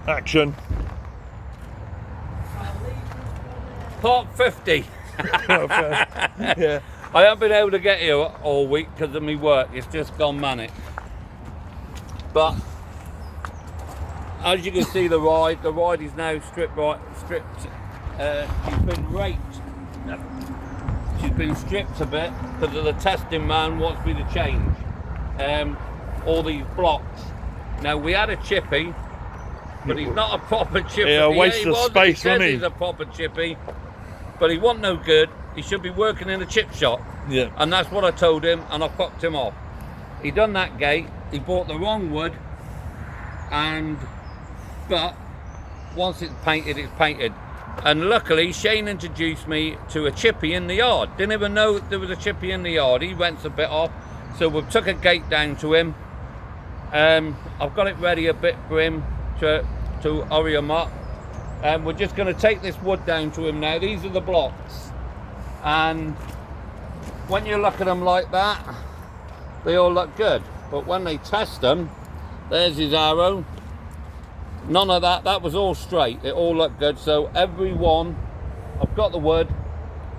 Action. Part 50. Yeah. I haven't been able to get here all week because of my work. It's just gone manic. But as you can see, the ride is now stripped. She's been raked. She's been stripped a bit because of the testing man wants me to change all these blocks. Now we had a chippy, but he's not a proper chippy. Yeah, a waste of space, he says wasn't he? He's a proper chippy, but he wasn't no good. He should be working in a chip shop. Yeah. And that's what I told him, and I fucked him off. He done that gate. He bought the wrong wood, but once it's painted, it's painted. And luckily, Shane introduced me to a chippy in the yard. Didn't even know there was a chippy in the yard. He rents a bit off, so we took a gate down to him. I've got it ready a bit for him to hurry him up. And we're just going to take this wood down to him now. These are the blocks, and when you look at them like that, they all look good. But when they test them, there's his arrow. None of that. That was all straight. It all looked good. So every one, I've got the wood.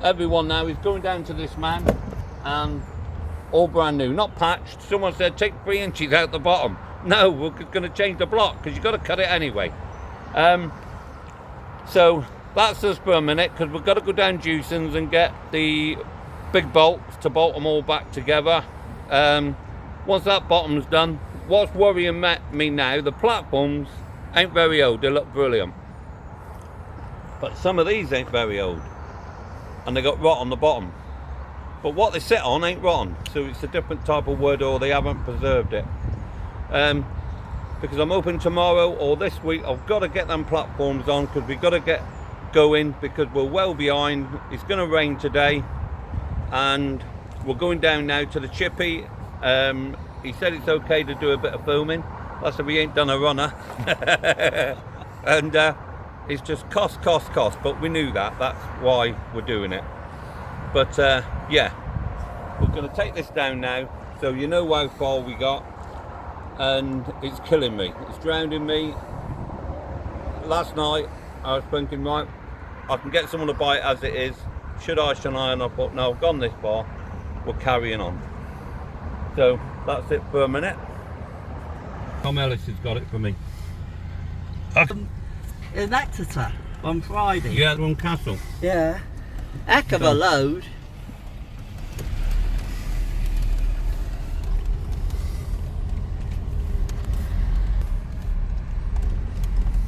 Every one now is going down to this man, and all brand new, not patched. Someone said take 3 inches out the bottom. No, we're going to change the block because you've got to cut it anyway. So that's us for a minute, because we've got to go down Juicens and get the big bolts to bolt them all back together. Once that bottom's done, what's worrying me now, the platforms ain't very old, they look brilliant. But some of these ain't very old, and they got rot on the bottom. But what they sit on ain't rotten, so it's a different type of wood, or they haven't preserved it. Because I'm hoping tomorrow or this week I've got to get them platforms on, because we've got to get going, because we're well behind. It's going to rain today, and we're going down now to the chippy. He said it's okay to do a bit of filming. That's if we ain't done a runner. And it's just cost, but we knew that. That's why we're doing it. But yeah, we're going to take this down now, so you know how far we got. And it's killing me, it's drowning me. Last night I was thinking, right, I can get someone to buy it as it is, should I? And I thought, no, I've gone this far, we're carrying on. So that's it for a minute. Tom Ellis has got it for me. In Exeter on Friday. Yeah, one Castle. Yeah. Heck of a load.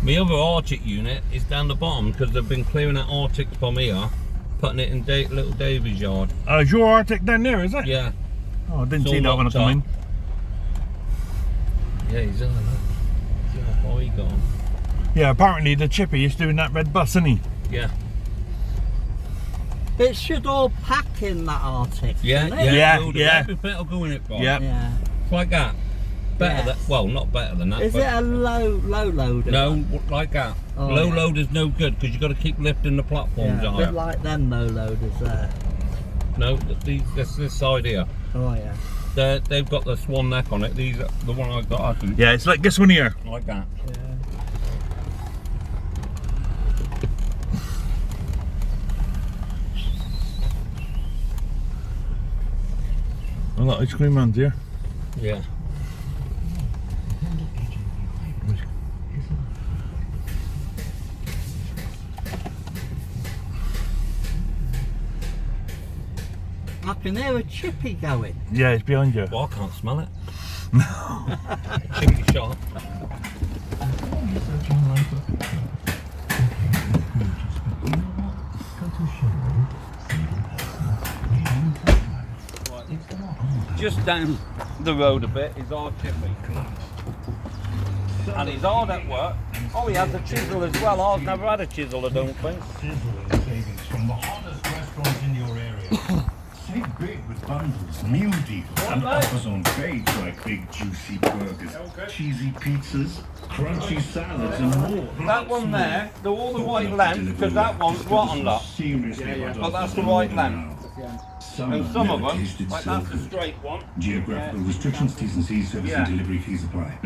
My other Arctic unit is down the bottom, because they've been clearing that Arctic from here, putting it in little Davy's yard. Oh, is your Arctic down there, is it? Yeah. Oh, I didn't see that when I come in. Yeah, he's on. See how far he gone. Yeah, apparently the chippy is doing that red bus, isn't he? Yeah. It should all pack in that Arctic. Yeah, shouldn't it? yeah. Everything will go in it, Bob. Yeah. Yeah. It's like that. Better than, well, not better than that. Is it a low load? No, like that. Oh, low yeah. load is no good, because you've got to keep lifting the platforms Yeah, a higher. bit like them low loaders there. No, this side here. Oh yeah. They've got the swan neck on it. These are the one I've got. I think. Yeah, it's like this one here. Like that. Yeah. A lot of ice cream runs here. Yeah. I can hear a chippy going. Yeah, it's behind you. Well, I can't smell it. Chippy shot. Just down the road a bit is our chippy. And he's hard at work. Oh, he has a chisel as well. I've never had a chisel, I don't think. From the hottest restaurants in your area. Save big with bundles, meal deals, and offers on bakes like big juicy burgers, cheesy pizzas, crunchy salads, and more. That one there, they're all the right length, because that one's rotten lot. But that's the right length. And some of them, like that's the straight one. Geographical restrictions, T's and C's, service and delivery fees apply.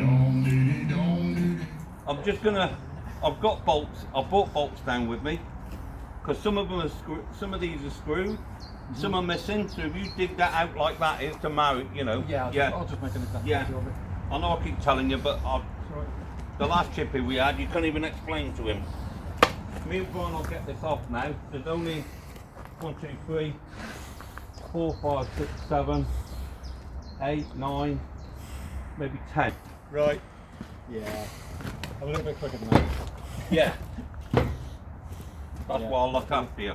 I'm just gonna. I've got bolts. I've brought bolts down with me because some of them are some of these are screwed, some are missing. So if you dig that out like that, it's to marry. You know. Yeah. I'll just make an example Yeah. of it. I know I keep telling you, but It's all right. the last chippy we had, you couldn't even explain to him. Me and Brian will get this off now. There's only 1, 2, 3, 4, 5, 6, 7, 8, 9, maybe 10. Right. Yeah. I'm a little bit quicker than that. Yeah. That's Yeah. why I'll look after you.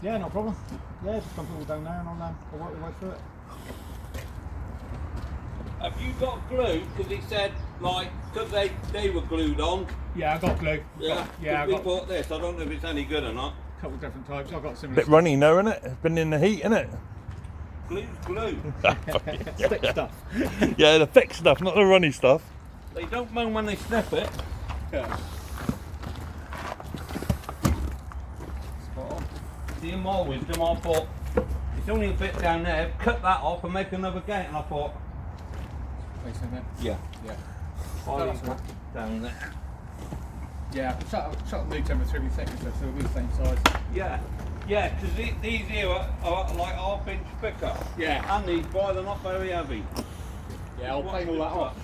Yeah, no problem. Yeah, just dump it all down there and I'll work my way through it. Have you got glue? Because he said, like, because they were glued on. Yeah, I got glue. Yeah. Yeah, I we got bought this. I don't know if it's any good or not. a couple of different types. I've got similar Bit runny now, isn't it? It's been in the heat, isn't it? Glue's glue. stick stuff. Yeah, the thick stuff, not the runny stuff. They don't moan when they sniff it. Yeah. Spot on. See, in my wisdom, I thought, it's only a bit down there, cut that off and make another gate. And I thought, Place in there. yeah, Yeah. I'll that's leave good. that down there. Yeah, shut the new timber 3 seconds so it'll be the same size. Yeah, yeah, because these here are like half-inch thicker. Yeah. And these, boy, they're not very heavy. Yeah, I'll plane all that off.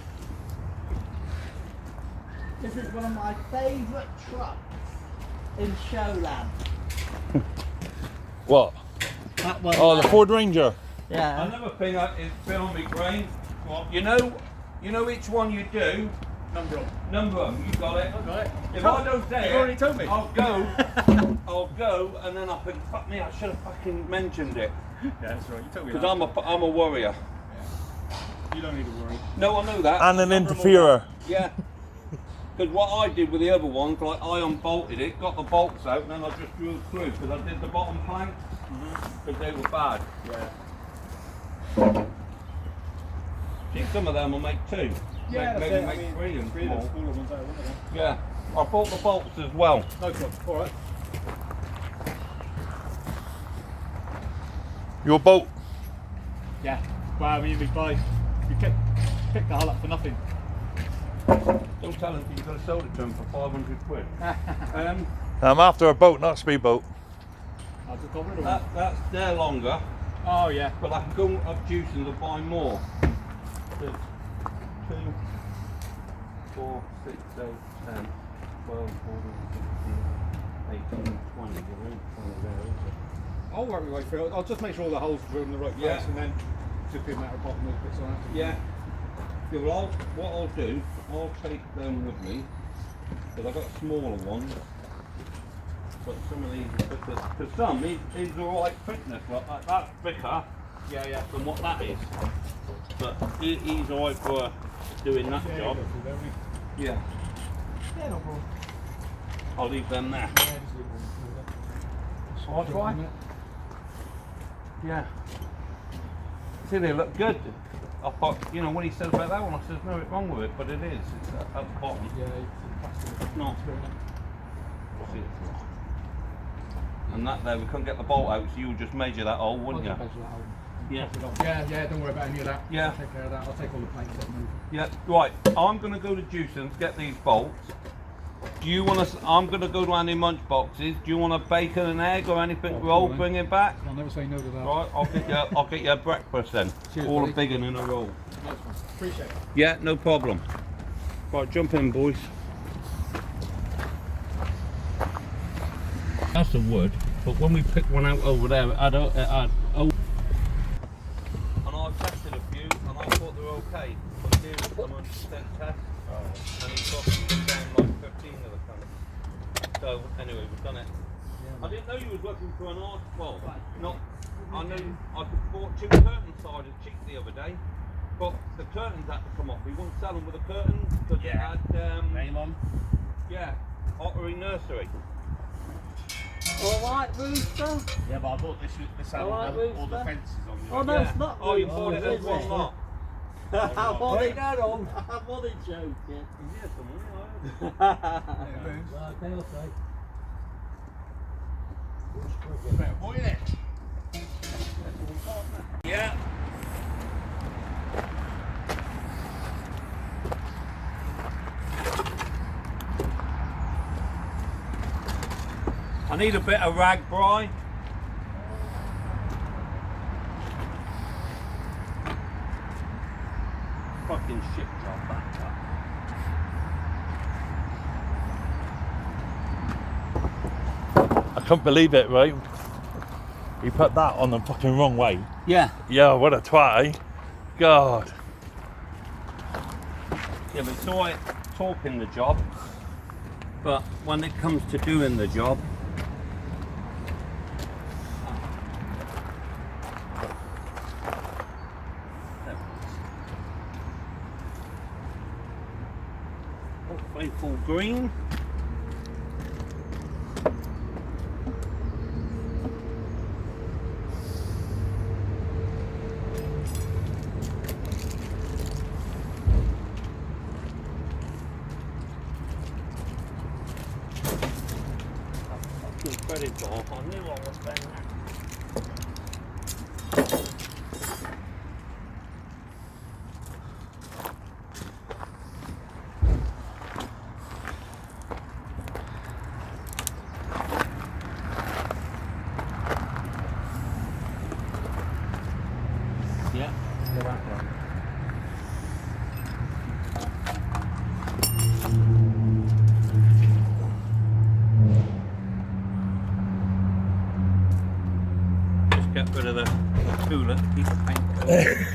This is one of my favourite trucks in Showland. What? That one. Oh, the Ford Ranger. Yeah. Another thing it's been on my brain. You know which one you do. Number on. Number 'em, you got it. Got it? If I don't say You've it, already told me. I'll go, and then I think, fuck me, I should have fucking mentioned it. Yeah, that's right. You told me Because that. I'm a warrior. You don't need to worry. No, I know that. And an Number 'em all interferer. up. Yeah. Because what I did with the other ones, like I unbolted it, got the bolts out, and then I just drew through because I did the bottom planks because they were bad. Yeah. See, some of them will make 2. Yeah, maybe that's it. make I mean, 3 and three of the small. smaller ones out, wouldn't they? Yeah, I bought the bolts as well. No problem. All right. Your boat. Yeah. Well, I mean, you pick the hull up for nothing. Don't tell him you're going to sell it to him for 500 quid. I'm after a boat, not a speedboat. I'll just got rid of one. That's there longer, Oh, yeah. but I can go up juicing to buy more. There's 2, 4, 6, 8, 10, 12, 14, 16, 18, 20. You're in 20 there, isn't it? I'll work my way through it. I'll just make sure all the holes are in the right place Yeah. and then just be a matter of bottom those bits on. Yeah. Yeah, well, what I'll do, I'll take them with me, because I've got smaller ones. But some of these are thicker. Because some is alright thickness, like that's thicker Yeah. than what that is. But he's alright for doing that Yeah, job. you go through there, won't you? Yeah. Yeah, no problem. I'll leave them there. Yeah, just leave them through there. I'll try. Yeah. See, they look good. I thought, you know, when he said about that one, I said, no, it's wrong with it, but it is. It's at the bottom. Yeah, it's No. See it. And that there, we couldn't get the bolt out, so you would just measure that hole, wouldn't you? Yeah. Yeah, don't worry about any of that. Yeah. I'll take care of that. I'll take all the planks up and move. Yeah, right. I'm going to go to Juicens, get these bolts. Do you want to? I'm going to go to Andy Munch boxes. Do you want a bacon and egg or anything? Oh, Roll, cool, bring it back. I'll never say no to that. Right, I'll get you a breakfast then. Cheers, All buddy. a big one in a roll. Nice one. Appreciate it. Yeah, no problem. Right, jump in, boys. That's the wood, but when we picked one out over there, it had and I tested a few, and I thought they were okay. But here was the 100% test, and he got down like 15 of the colours. So anyway, we've done it. I didn't know you was looking for an art. Well, not. I knew I bought 2 curtain sided cheap the other day, but the curtains had to come off. We wouldn't sell them with the curtains because it had Name on. yeah, Ottery Nursery. Alright, Rooster. Yeah, but I bought this All right, all the Rooster. fences on the Oh, no, it's not Oh, you Rooster, bought it as is one it? lot. I'm only, that on. I'm only joking. Yeah, someone. Okay, okay. Better boy, innit? Yeah. I need a bit of rag brine. Fucking shit job that. I couldn't believe it, right? He put that on the fucking wrong way. Yeah. Yeah, what a twat, eh? God. Yeah, but it's alright talking the job, but when it comes to doing the job, oh, faithful green. Predator. I knew I was saying that. Yeah, go back there. Get rid of the coolant, keep the paint coat.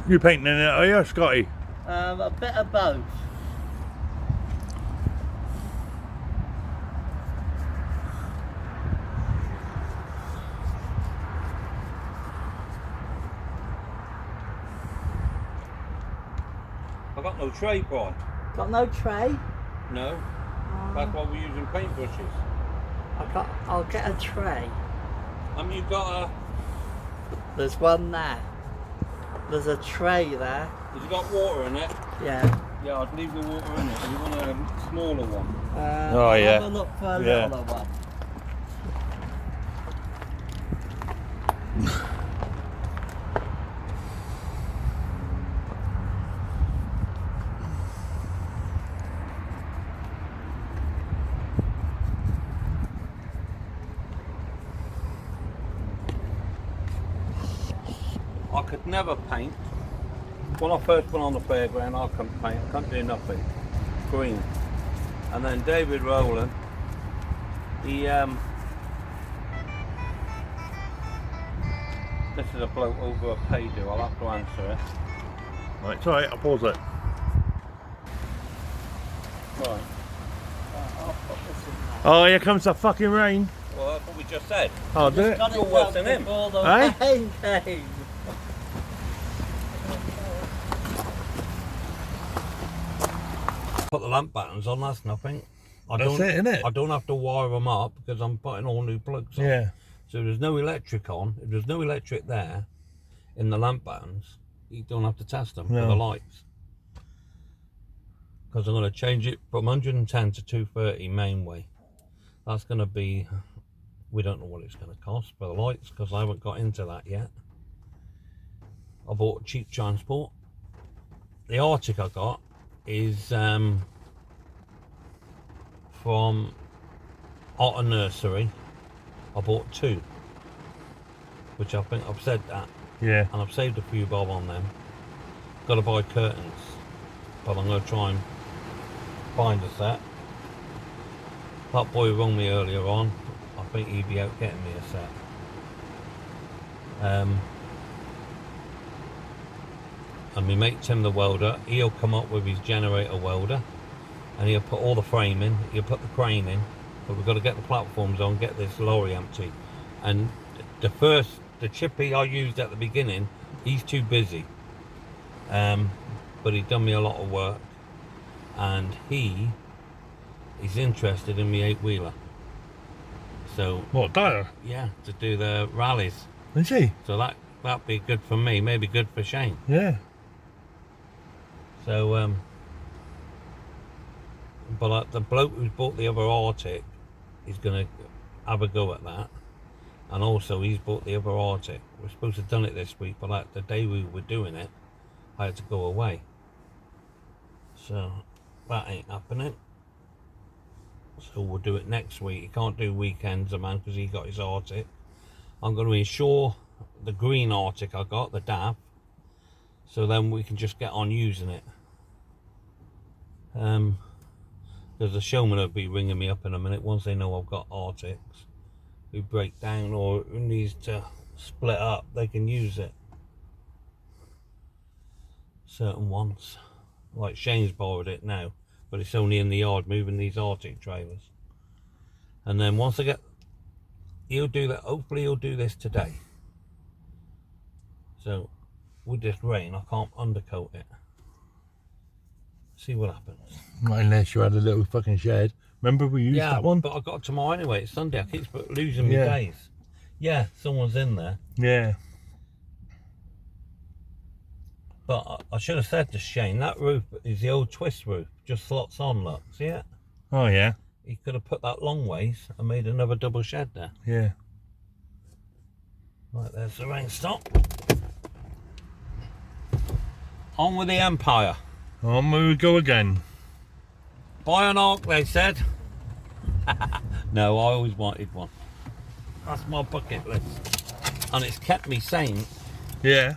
You painting in it, are you, Scotty? A bit of both. I've got no tray, Brian. Got no tray? No. That's why we're using paintbrushes. I'll get a tray. You got a... There's one there. There's a tray there. Has it got water in it? Yeah. Yeah, I'd leave the water in it. You want a smaller one? Oh, I'll yeah. have a look for a Yeah. littler one. I could never paint. When I first went on the fairground, I couldn't paint. I couldn't do nothing. Green. And then David Rowland, he this is a bloke over a paydo. I'll have to answer it. Right, it's alright, I'll pause it. Right. I'll put this in there. Oh, here comes the fucking rain. Well, that's what we just said. Oh, do it? Got You're it worse done than him. before the Eh? rain came. Put the lamp buttons on. That's nothing. That's it, innit? I don't have to wire them up because I'm putting all new plugs on. Yeah. So there's no electric on. If there's no electric there in the lamp buttons, you don't have to test them for No. the lights. Because I'm going to change it from 110 to 230 mainway. That's going to be, we don't know what it's going to cost for the lights because I haven't got into that yet. I bought cheap transport. The Arctic I got is from Otter Nursery. I bought 2, which I think I've said that, Yeah. and I've saved a few bob on them. Got to buy curtains, but I'm going to try and find a set. That boy rung me earlier on. I think he'd be out getting me a set. And my mate Tim the welder, he'll come up with his generator welder and he'll put all the frame in, he'll put the crane in, but we've got to get the platforms on, get this lorry empty. And the chippy I used at the beginning, he's too busy. But he'd done me a lot of work and he's interested in me 8-wheeler. So What, Dyer? yeah, to do the rallies. Is he? So that'd be good for me, maybe good for Shane. Yeah. So but the bloke who's bought the other Arctic is going to have a go at that. And also he's bought the other Arctic. We're supposed to have done it this week, but like the day we were doing it, I had to go away. So that ain't happening. So we'll do it next week. He can't do weekends, a man, because he got his Arctic. I'm going to insure the green Arctic I got, the DAF, so then we can just get on using it. Because the showman will be ringing me up in a minute once they know I've got Arctics who break down or who needs to split up. They can use it. Certain ones, like Shane's borrowed it now, but it's only in the yard moving these Arctic trailers. And then once I get, he'll do that. Hopefully he'll do this today. So with this rain, I can't undercoat it. See what happens. Not unless you had a little fucking shed. Remember we used that one? But I got tomorrow anyway. It's Sunday. I keep losing my days. Yeah, someone's in there. Yeah. But I should have said to Shane, that roof is the old twist roof. Just slots on, look. See it? Oh yeah. He could have put that long ways and made another double shed there. Yeah. Right, there's the rain stop. On with the Empire. On we go again. Buy an Ark, they said. No, I always wanted one. That's my bucket list. And it's kept me sane. Yeah.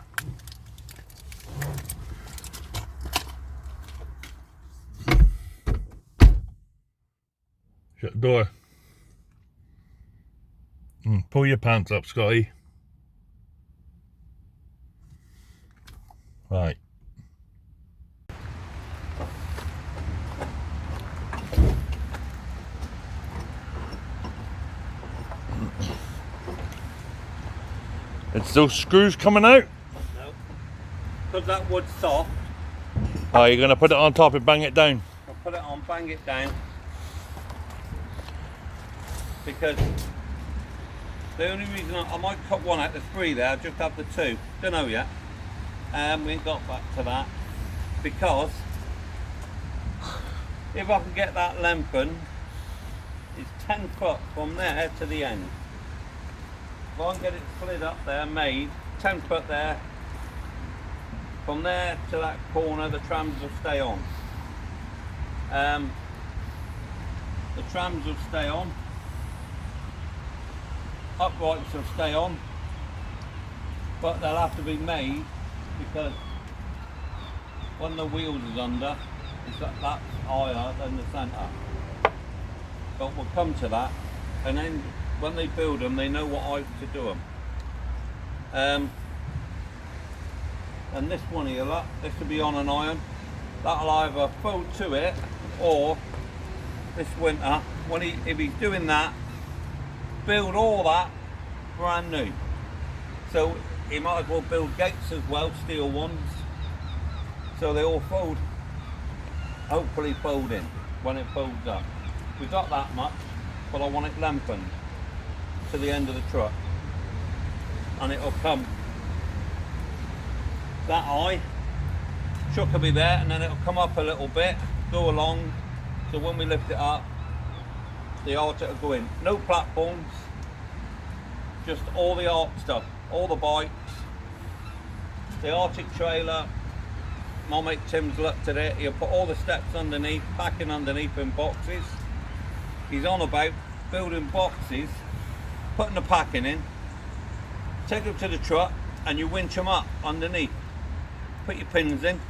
Shut the door. Pull your pants up, Scotty. Right. It's those screws coming out? No. Because that wood's soft. Oh, you're going to put it on top and bang it down? I'll put it on, bang it down. Because the only reason I might cut one out, there's three there, I'll just have the two. Don't know yet. We ain't got back to that. Because if I can get that lengthened, it's 10 foot from there to the end. If I can get it slid up there, made 10 foot there, from there to that corner, the trams will stay on. The trams will stay on. Uprights will stay on, but they'll have to be made because when the wheels is under, that's higher than the centre. But we'll come to that, and then when they build them, they know what height to do them. And this one here, look, this will be on an iron. That'll either fold to it, or this winter, if he's doing that, build all that brand new. So he might as well build gates as well, steel ones, so they all fold, hopefully fold in when it folds up. We got that much, but I want it lengthened to the end of the truck, and it'll come that high. Truck will be there, and then it'll come up a little bit, go along, so when we lift it up, the Arctic will go in. No platforms, just all the Arc stuff, all the bikes, the Arctic trailer. My mate Tim's looked at it. He'll put all the steps underneath, packing underneath in boxes. He's on about building boxes, putting the packing in, take them to the truck, and you winch them up underneath. Put your pins in,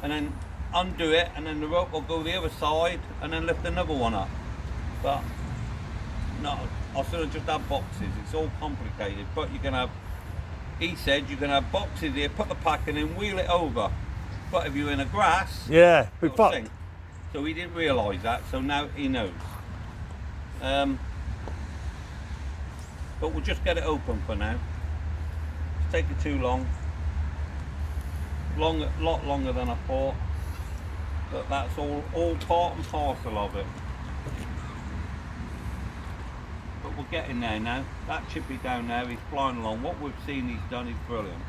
and then undo it, and then the rope will go the other side, and then lift another one up. But no, I should have just had boxes. It's all complicated, but you can have, he said you can have boxes here, put the packing in, wheel it over. But if you're in a grass, yeah, big it'll fuck. sink. So he didn't realise that, so now he knows. But we'll just get it open for now. It's taking too long. A lot longer than I thought. But that's all part and parcel of it. But we're getting there now. That chippy down there, he's flying along. What we've seen he's done is brilliant.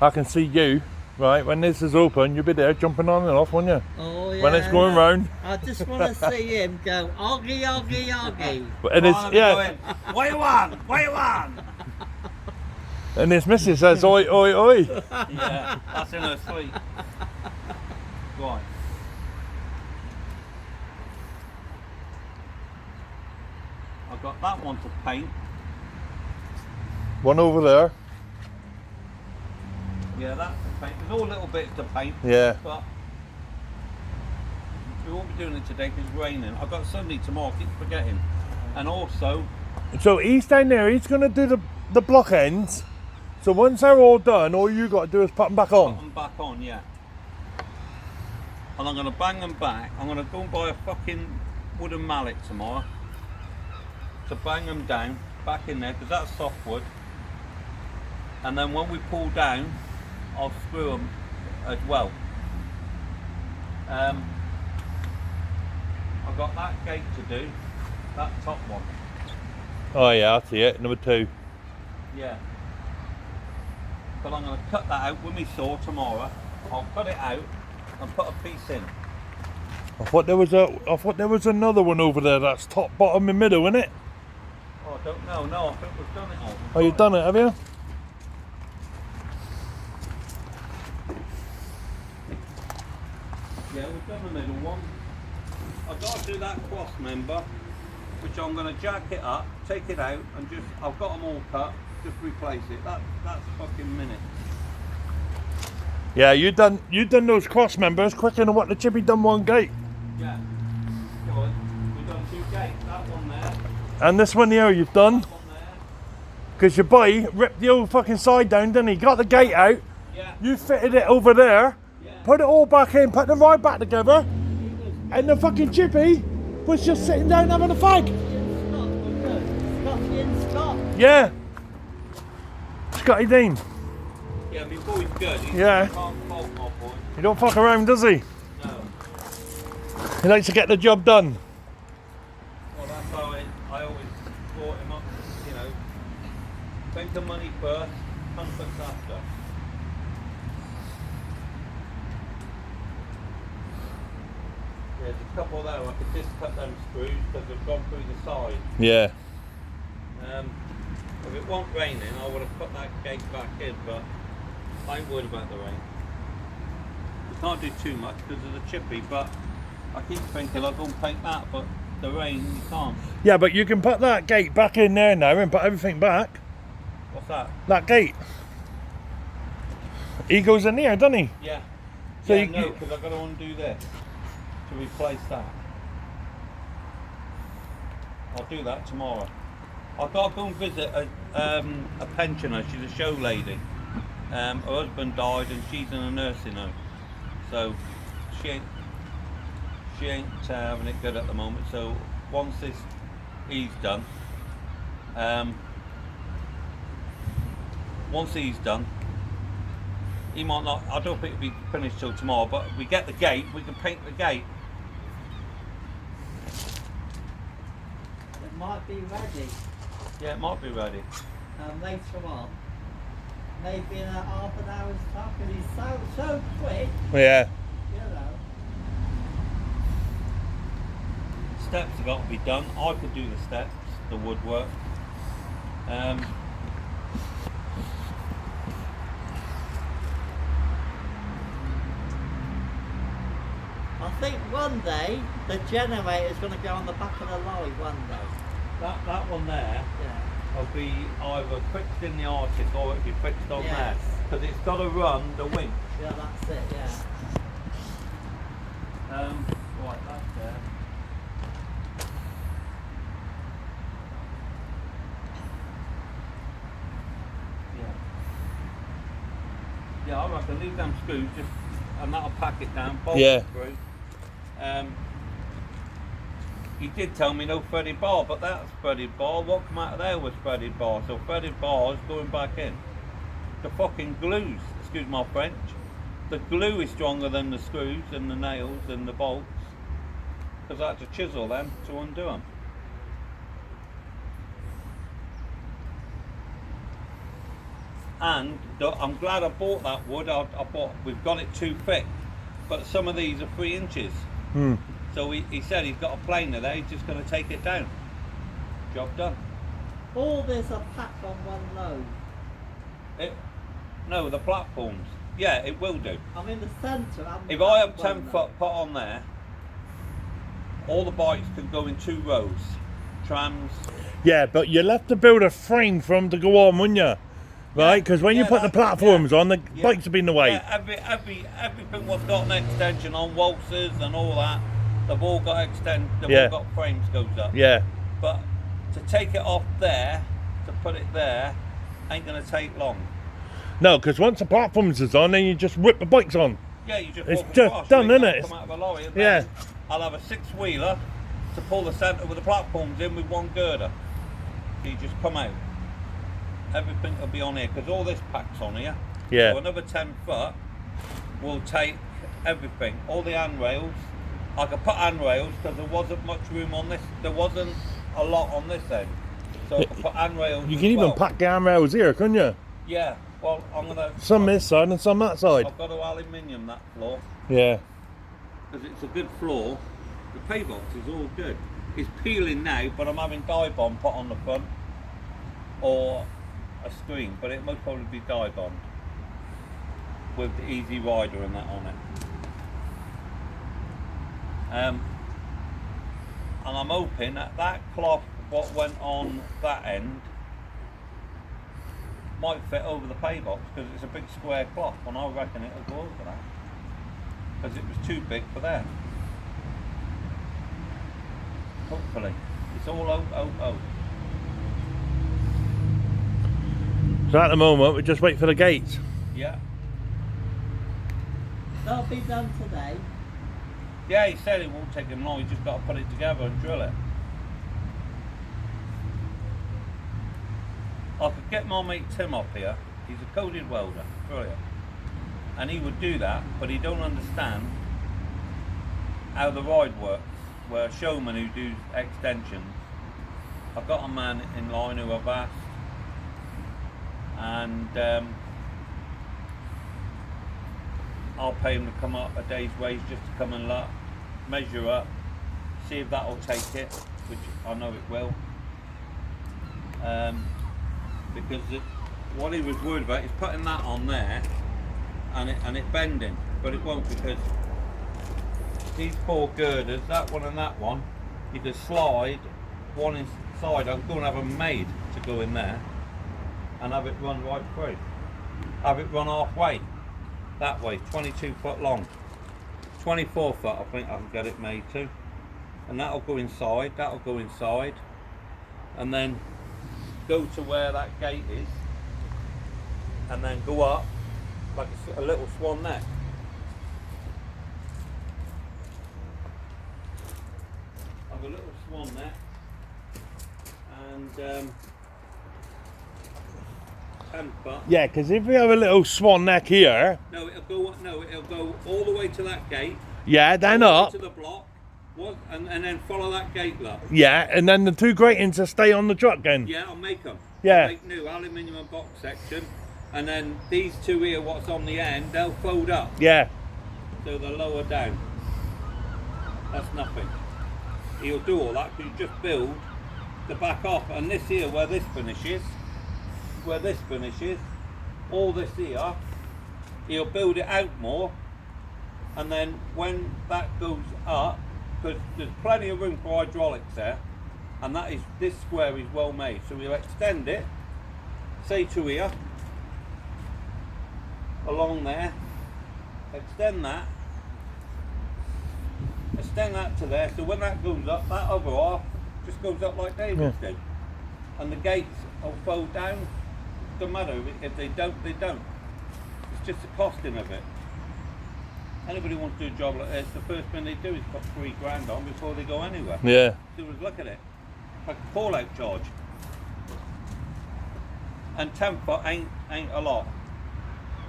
I can see you Right, when this is open, you'll be there jumping on and off, won't you? Oh yeah. When it's going round. I just want to see him go oggy, oggy, oggy. And it's, yeah, Going, what you want? What you want? and his missus says, oi, oi, oi. Yeah, that's in her sleep. Right. I've got that one to paint. One over there. Yeah, that's to paint. There's all little bits to paint. Yeah. But we won't be doing it today because it's raining. I've got Sunday tomorrow, I keep forgetting. And also, So he's down there, he's going to do the block ends. So once they're all done, all you got to do is put them back put on. them back on, yeah. And I'm going to bang them back. I'm going to go and buy a fucking wooden mallet tomorrow to bang them down, back in there, because that's softwood. And then when we pull down, I'll screw them as well. I've got that gate to do, that top one. Oh yeah, I see it, number 2. Yeah. But I'm going to cut that out with my saw tomorrow. I'll cut it out and put a piece in. I thought there was another one over there that's top, bottom and middle, isn't it? Oh, I don't know. No, I think we've done it all. Oh, you've done it, have you? Yeah, we've done the middle one. I've got to do that cross member, which I'm going to jack it up, take it out, and just, I've got them all cut, just replace it. That's fucking minutes. Yeah, you done those cross members quicker than what the chippy done one gate. Yeah. Go on. We've done 2 gates. That one there, And this one here you've done. that one there. Because your boy ripped the old fucking side down, didn't he? Got the gate out, Yeah. you fitted it over there, Yeah. put it all back in, put the ride back together, and the fucking chippy was just sitting down having a fag. Yeah. Scotty Dean. Yeah, my boy's good. He's Yeah. can't fault my boy. He don't fuck around, does he? No. He likes to get the job done. Well, that's how I always brought him up, you know. Spend the money first, comforts after. There's a couple there, I could just cut them screws because they've gone through the side. Yeah. If it wasn't raining, I would have put that gate back in, but I ain't worried about the rain. We can't do too much because of the chippy, but I keep thinking I'll go and paint that, but the rain, you can't. Yeah, but you can put that gate back in there now and put everything back. What's that? That gate. He goes in there, doesn't he? Yeah. So Yeah, you- no, because I've got to undo this to replace that. I'll do that tomorrow. I've got to go and visit a pensioner. She's a show lady. Her husband died and she's in a nursing home. So she ain't having it good at the moment. So once he's done, he might not, I don't think it'll be finished till tomorrow, but we get the gate, we can paint the gate. It might be ready Yeah, it might be ready. later on. Maybe in a half an hour's time, because he's so quick, Yeah. you know. Steps have got to be done. I could do the steps, the woodwork. I think one day the generator's going to go on the back of the lorry one day. That one there Yeah. will be either fixed in the Arctic or it'll be fixed on Yes. there. Because it's got to run the winch. Yeah, that's it, yeah. Right, that's there. Yeah. Yeah, I reckon leave them screws just, and that'll pack it down, bolt Yeah. it through. He did tell me no threaded bar, but that's threaded bar. What come out of there was threaded bar, so threaded bars going back in. The fucking glues, excuse my French, the glue is stronger than the screws and the nails and the bolts, because I had to chisel them to undo them. And I'm glad I bought that wood. We've got it too thick, but some of these are 3 inches. So he said he's got a planer there, he's just going to take it down. Job done. All this are packed on one load. No, the platforms. Yeah, it will do. I'm in the centre. If I have 10 foot put on there, all the bikes can go in 2 rows. Trams. Yeah, but you'll have to build a frame for them to go on, wouldn't you? Right, because when you put the platforms on, the bikes will be in the way. Yeah, everything what's got an extension on, waltzers and all that, they've all got all got frames goes up. Yeah. But to take it off there, to put it there, ain't going to take long. No, because once the platforms is on, then you just whip the bikes on. Yeah, you just It's walk just across, done, you isn't can't it? Come out of a lorry, and Yeah. then I'll have a 6-wheeler to pull the centre with the platforms in with one girder. So you just come out. Everything will be on here because all this pack's on here. Yeah. So another 10 foot will take everything, all the handrails. I could put handrails because there wasn't much room on this. There wasn't a lot on this end, so I could put handrails. You as can even well. pack handrails here, couldn't you? Yeah. Well, I'm gonna. Some this side and some that side. I've got to aluminium that floor Yeah. because it's a good floor. The pay box is all good. It's peeling now, but I'm having dye bond put on the front or a screen, but it most probably be dye bond with the Easy Rider and that on it. And I'm hoping that cloth, what went on that end, might fit over the pay box because it's a big square cloth, and I reckon it'll go over that because it was too big for there. Hopefully, it's all out. So at the moment, we just wait for the gates. Yeah. That'll be done today. Yeah, he said it won't take him long. He just got to put it together and drill it. I could get my mate Tim up here. He's a coded welder, brilliant, and he would do that, but he don't understand how the ride works. Where a showman who do extensions, I've got a man in line who I've asked, and I'll pay him to come up a day's wage just to come and measure up, see if that'll take it, which I know it will. Because what he was worried about is putting that on there and it bending, but it won't because these 4 girders, that one and that one, you can slide one inside. I'm going to have them made to go in there and have it run right through. Have it run halfway, that way, 22 foot long. 24 foot I think I can get it made to. And that'll go inside, and then go to where that gate is, and then go up like a little swan neck. Have a little swan neck, and 10 foot. Yeah, because if we have a little swan neck here, It'll go all the way to that gate. yeah, then all the way up. to the block, and then follow that gate up. Yeah, and then the 2 gratings will stay on the truck then. Yeah, I'll make them. Yeah. I'll make new aluminium and box section, and then these 2 here, what's on the end, they'll fold up, Yeah. so they're lower down. That's nothing. He'll do all that because you just build the back off, and this here where this finishes, all this here, he'll build it out more, and then when that goes up, because there's plenty of room for hydraulics there, and this square is well made, so we'll extend it, say to here, along there, extend that to there, so when that goes up, that other half just goes up like David's did, and the gates will fold down. Doesn't matter if they don't, they don't. It's just the costing of it. Anybody wants to do a job like this, the first thing they do is put $3,000 on before they go anywhere. Yeah. So look at it, like a call-out charge. And 10 foot ain't a lot,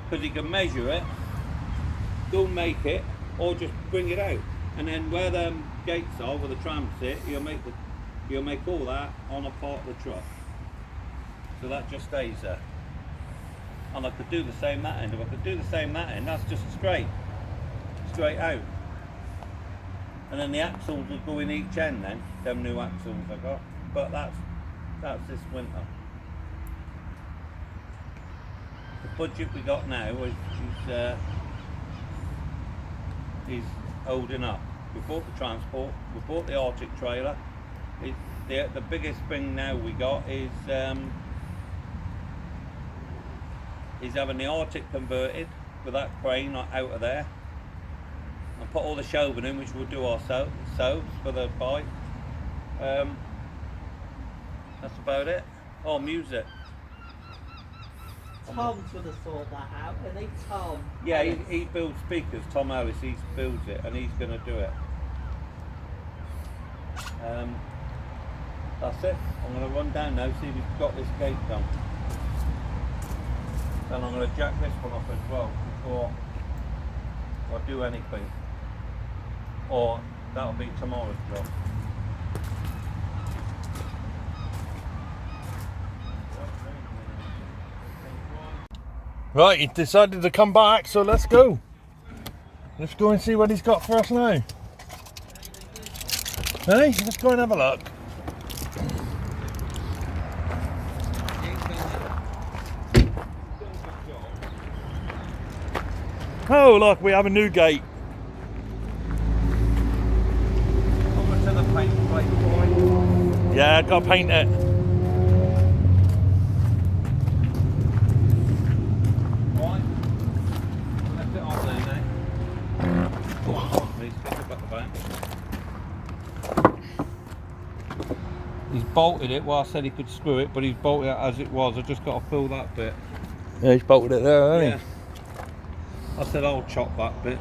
because you can measure it, go make it, or just bring it out. And then where them gates are, where the trams sit, you'll make all that on a part of the truck. So that just stays there. and I could do the same that end. If I could do the same that end, that's just straight out. And then the axles will go in each end then, them new axles I got. But that's this winter. The budget we got now is holding up. We bought the transport, we bought the Arctic trailer. The biggest thing now we got is having the Arctic converted with that crane out of there, and put all the shelving in, which we'll do ourselves for the bike. That's about it. Oh, music. Tom's would have thought that out, and he Tom. Yeah, he builds speakers. Tom Harris, he builds it, and he's going to do it. That's it. I'm going to run down now, see if he's got this gate done. Then I'm going to jack this one off as well before I do anything. Or that'll be tomorrow's job. Right, he decided to come back, so let's go. Let's go and see what he's got for us now. Hey, let's go and have a look. Oh, look, we have a new gate. Over to the paint plate, boy. Yeah, got to paint it. Right. Left it on there now. Please pick it back the back. He's bolted it. Well, I said he could screw it, but he's bolted it as it was. I just got to fill that bit. Yeah, he's bolted it there, hasn't Yeah. I said I'll chop that bit.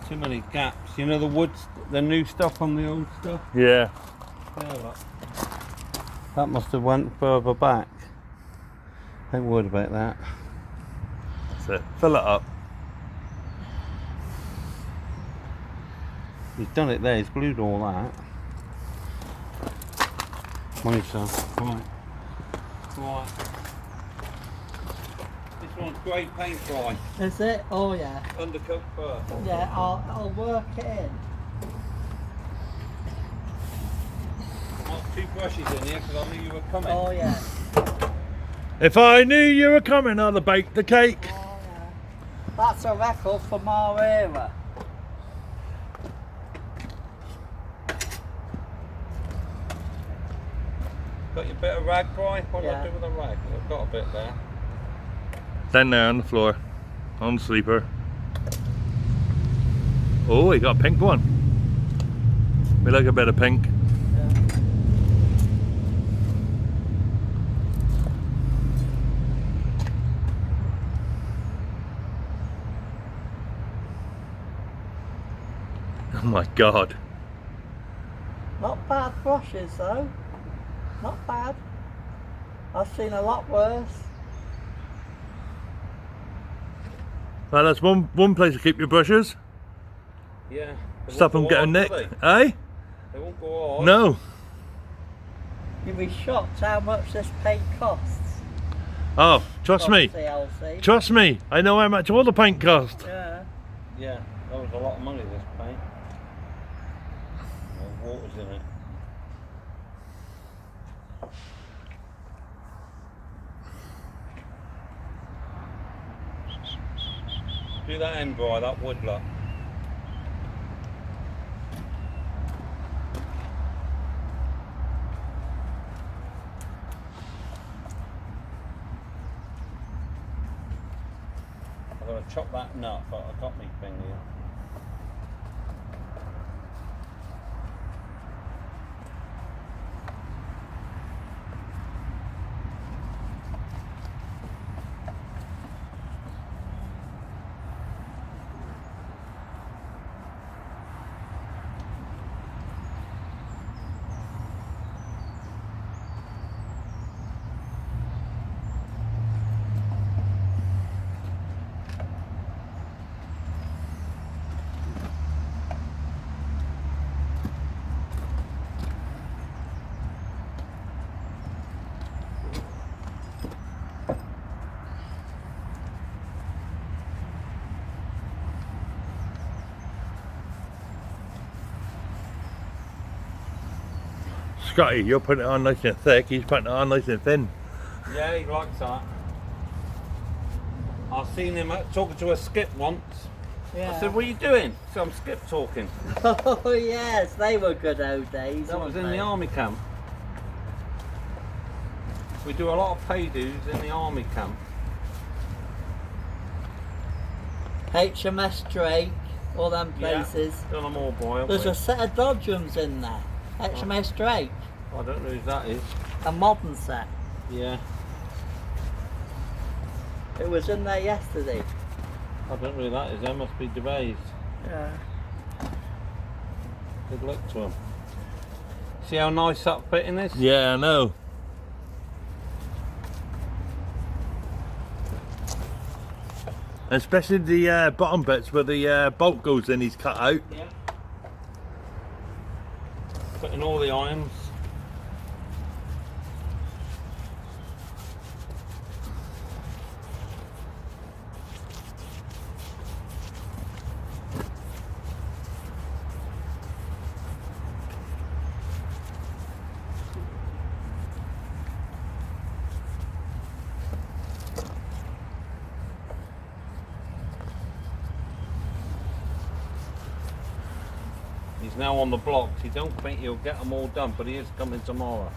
Too many gaps. You know the woods, the new stuff on the old stuff? Yeah. Yeah, look. That must have went further back. Ain't worried about that. That's it. Fill it up. He's done it there, he's glued all that. Money, son. Right. Right. This one's grey paint dry. Is it? Oh yeah. Undercoat first. Yeah, I'll work it in. Got 2 brushes in here because I knew you were coming. Oh yeah. If I knew you were coming, I'd have baked the cake. Oh yeah. That's a record for my era. Got your bit of rag dry? What do I Yeah. do with a rag? I've got a bit there. Down there on the floor, on the sleeper. Oh, he got a pink one. We like a bit of pink. Oh my God. Not bad brushes though. Not bad. I've seen a lot worse. Well, that's one place to keep your brushes. Yeah. They Stop them won't go getting hard, will nicked. Eh? They won't go hard. No. You'd be shocked how much this paint costs. Oh, trust me. CLC. Trust me. I know how much all the paint cost. Yeah. Yeah, that was a lot of money, this paint. There's water's in it. Do that end dry, that wood look. I've got to chop that nut, but I've got my thing here. Scotty, you're putting it on nice and thick, he's putting it on nice and thin. Yeah, he likes that. I've seen him talking to a skip once. Yeah. I said, what are you doing? So I'm skip talking. Oh yes, they were good old days. That was weren't in they? the army camp. We do a lot of pay-dues in the army camp. HMS Drake, all them places. Yeah, done them all, boy. There's a set of dodgems in there. HMS Drake, I don't know who that is. a modern set. Yeah, It was in there yesterday. I don't know who that is. That must be DeVay's. Yeah. Good luck to him. See how nice that fitting is? Yeah, I know. Especially the bottom bits where the bolt goes in, he's cut out. Yeah. Putting all the irons. He's now on the blocks. He don't think he'll get them all done, but he is coming tomorrow.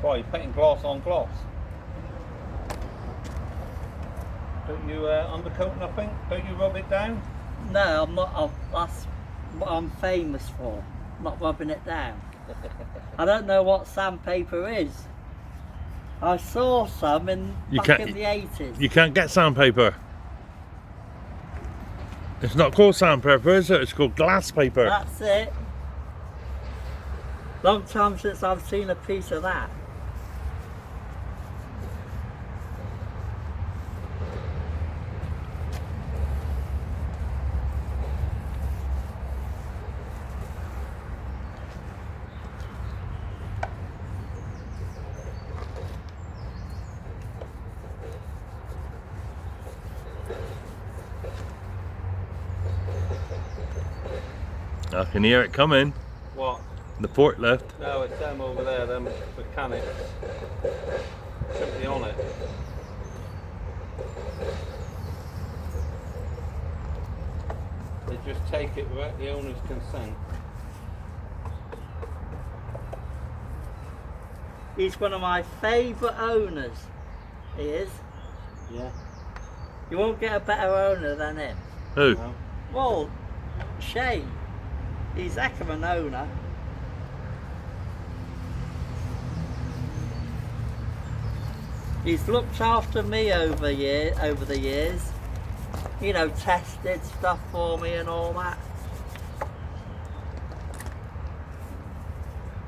Why, you're putting glass on glass? Don't you undercoat nothing? Don't you rub it down? No, I'm not. That's what I'm famous for. Not rubbing it down. I don't know what sandpaper is. I saw some back in the 80s. You can't get sandpaper. It's not called sandpaper, is it? It's called glass paper. That's it. Long time since I've seen a piece of that. I can hear it coming. What? The forklift. No, it's them over there, them mechanics. Should be on it. They just take it without the owner's consent. He's one of my favourite owners. He is. Yeah. You won't get a better owner than him. Who? No. Well, Shane. He's heck of an owner. He's looked after me over the years. You know, tested stuff for me and all that.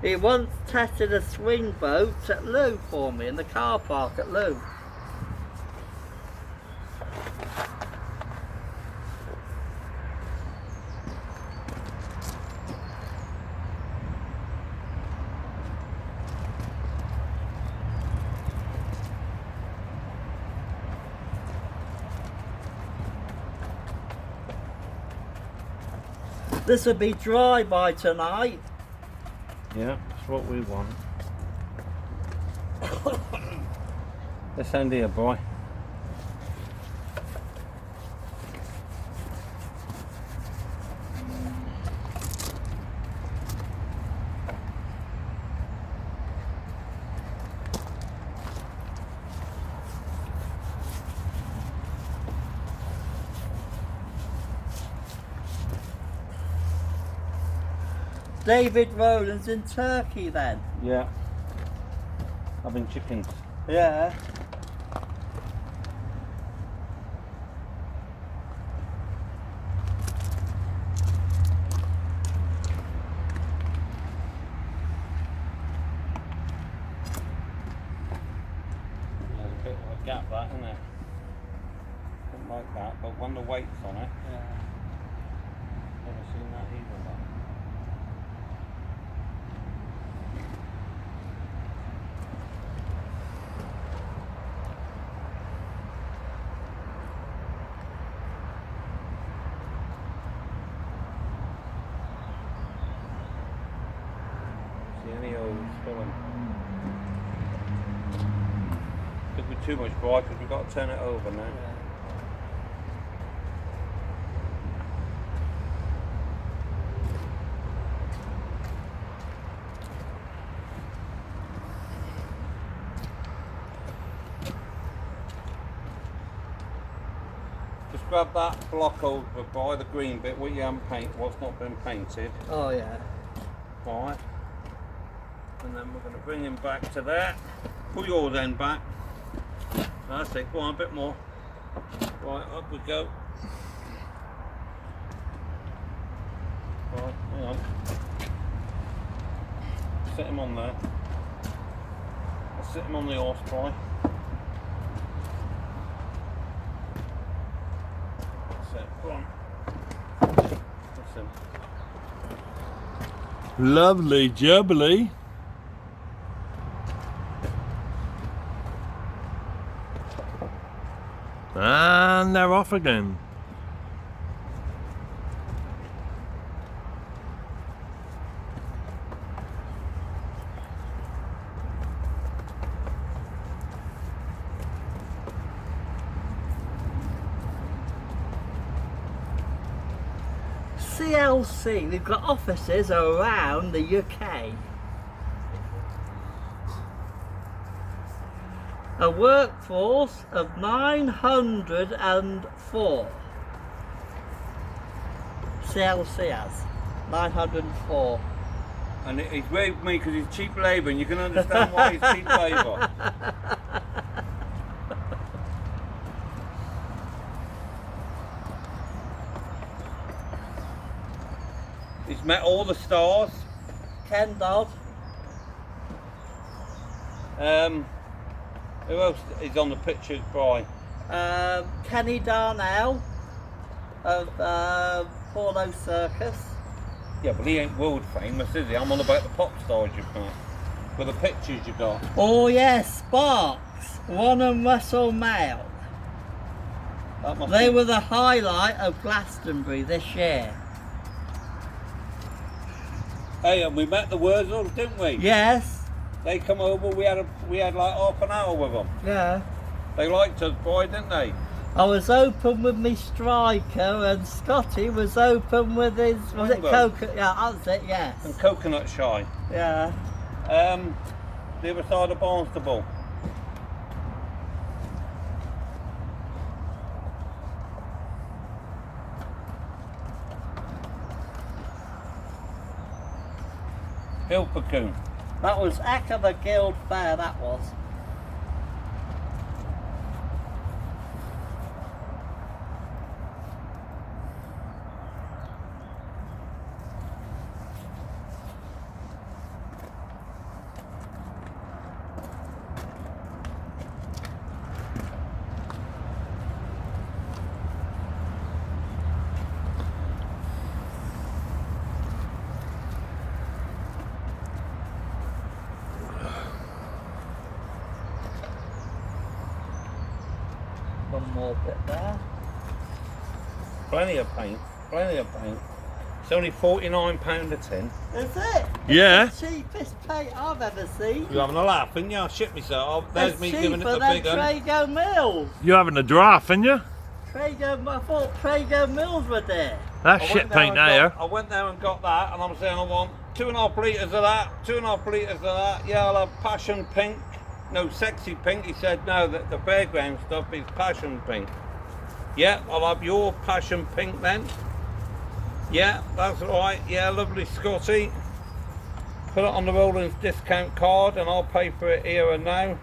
He once tested a swing boat at Lou for me in the car park at Lou. This will be dry by tonight. Yeah, that's what we want. This end here, boy. David Rowland's in Turkey then. Yeah. Having chickens. Yeah. There's a bit of a gap, that, isn't there? like that, but when the weight's on it, Yeah. never seen that either. Though. See any old filling? Could be too much bright because we've got to turn it over now. Yeah. Just grab that block over by the green bit, what you haven't painted, what's not been painted. Oh yeah. Right. And then we're going to bring him back to there. Pull yours end back. That's it, go on a bit more. Right, up we go. Right, hang on. Sit him on there. I'll sit him on the horse pie. That's it, go on. That's him. Lovely jubbly. And they're off again. CLC, we've got offices around the UK. A workforce of 904. CLC has 904. And he's waved me because he's cheap labour, and you can understand why he's cheap labour. He's met all the stars. Ken Dodd. Who else is on the pictures, Brian? Kenny Darnell of Paulo Circus. Yeah, but he ain't world famous, is he? I'm on about the pop stars you've got. With the pictures you got. Oh yes, Sparks, One and Russell Mail. That must They be- were the highlight of Glastonbury this year. Hey, and we met the Wurzels, didn't we? Yes, They come over, we had like half an hour with them. yeah. They liked us, boy, didn't they? I was open with me striker and Scotty was open with his, was it Longbow. coconut? Yeah, that's it, yes. And Coconut Shy. Yeah. The other side of Barnstable. Hilpercoon. That was heck of a guild fair, that was. One more bit there. Plenty of paint. Plenty of paint. It's only £49 a tin. Is it? Yeah. It's the cheapest paint I've ever seen. You're having a laugh, and you? I shit myself. There's It's me cheaper giving it the than big one. Trago Mills. You're having a draft, aren't you? I thought Trago Mills were there. That's I shit went there paint and there. got- I went there and got that, and I'm saying I want 2.5 litres of that, 2.5 litres of that. Yeah, I'll have passion pink. No, sexy pink. He said no, that the fairground stuff is passion pink. Yeah, I'll have your passion pink then. Yeah, that's right. Yeah, lovely Scotty. Put it on the Rollins discount card and I'll pay for it here and now.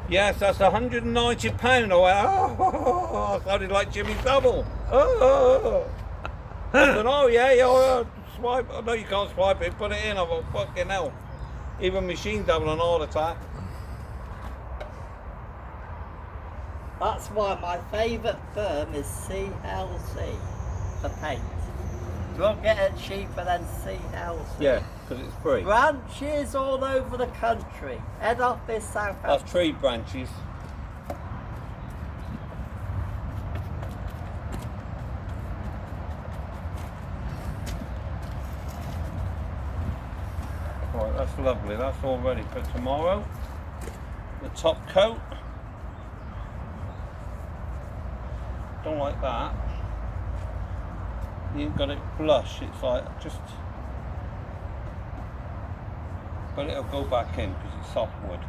Yes, that's £190. I went, oh, I sounded like Jimmy Savile. Oh, I said, oh yeah, swipe. No, you can't swipe it. Put it in. I thought, fucking hell. Even machine's having an heart attack. That's why my favourite firm is CLC for paint. You won't get it cheaper than CLC. Yeah, because it's free. Branches all over the country. Head office Southampton. That's tree branches. Right, that's lovely. That's all ready for tomorrow. The top coat. Don't like that. You ain't got it flush. It's like just. But it'll go back in because it's softwood.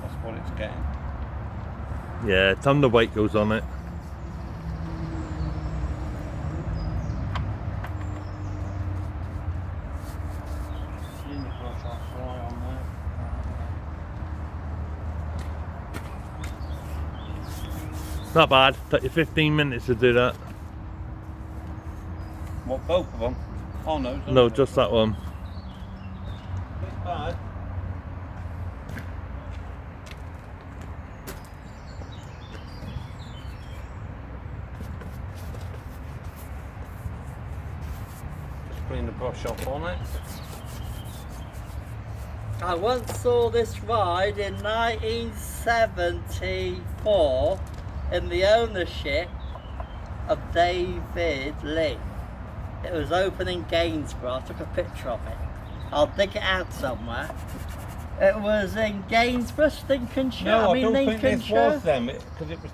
That's what it's getting. Yeah, ton the weight goes on it. Clean the brush off dry on there. Not bad. Took you 15 minutes to do that. What, both of them? Oh no. it's No, only- just that one. Not bad. Just clean the brush off on it. I once saw this ride in 1974 in the ownership of David Lee. It was open in Gainsborough. I took a picture of it. I'll dig it out somewhere. It was in Gainsborough, Lincolnshire. No, I don't think Lincolnshire. this was them because it was.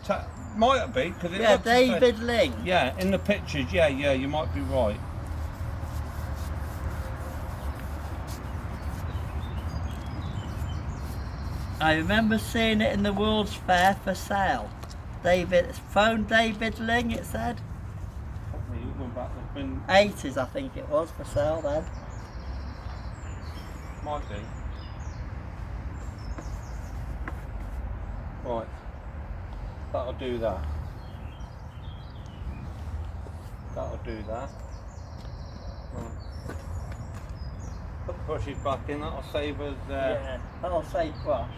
Might have been because it Yeah, looks the same. David Lee. Yeah, in the pictures. Yeah, you might be right. I remember seeing it in the World's Fair for sale. Phone David Ling, it said. Probably you going back. There's been 80s, I think it was, for sale then. might be. Right. That'll do that. That'll do that. Right. Put the brushes back in. That'll save us. Yeah, that'll say brush.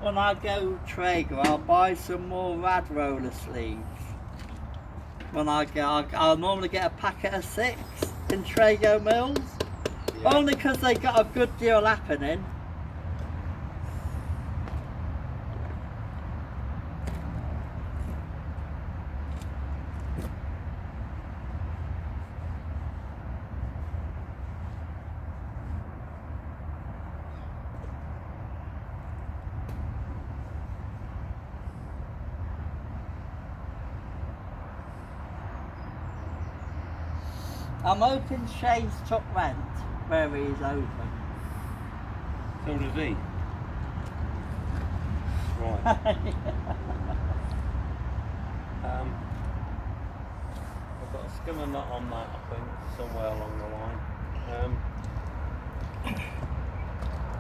When I go Traeger, I'll buy some more rad roller sleeves. When I go, I'll normally get a packet of 6 in Traeger Mills. Yeah. Only because they got a good deal happening. I'm hoping Shane's took rent where he's open. So does he. Right. I've got a skimmer nut on that, I think, somewhere along the line.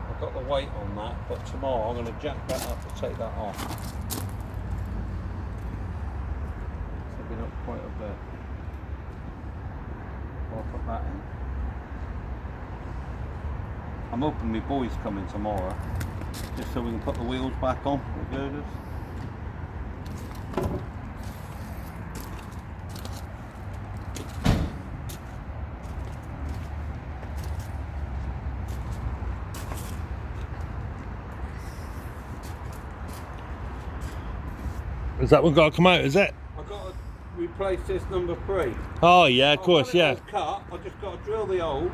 I've got the weight on that, but tomorrow I'm going to jack that up to take that off. It's been up quite a bit. I'll put that in. I'm hoping my boys coming tomorrow, just so we can put the wheels back on, the girders. Is that one got to come out, is it? I've got to replace this number 3. Oh yeah, of course, When it yeah. was cut, I just got to drill the holes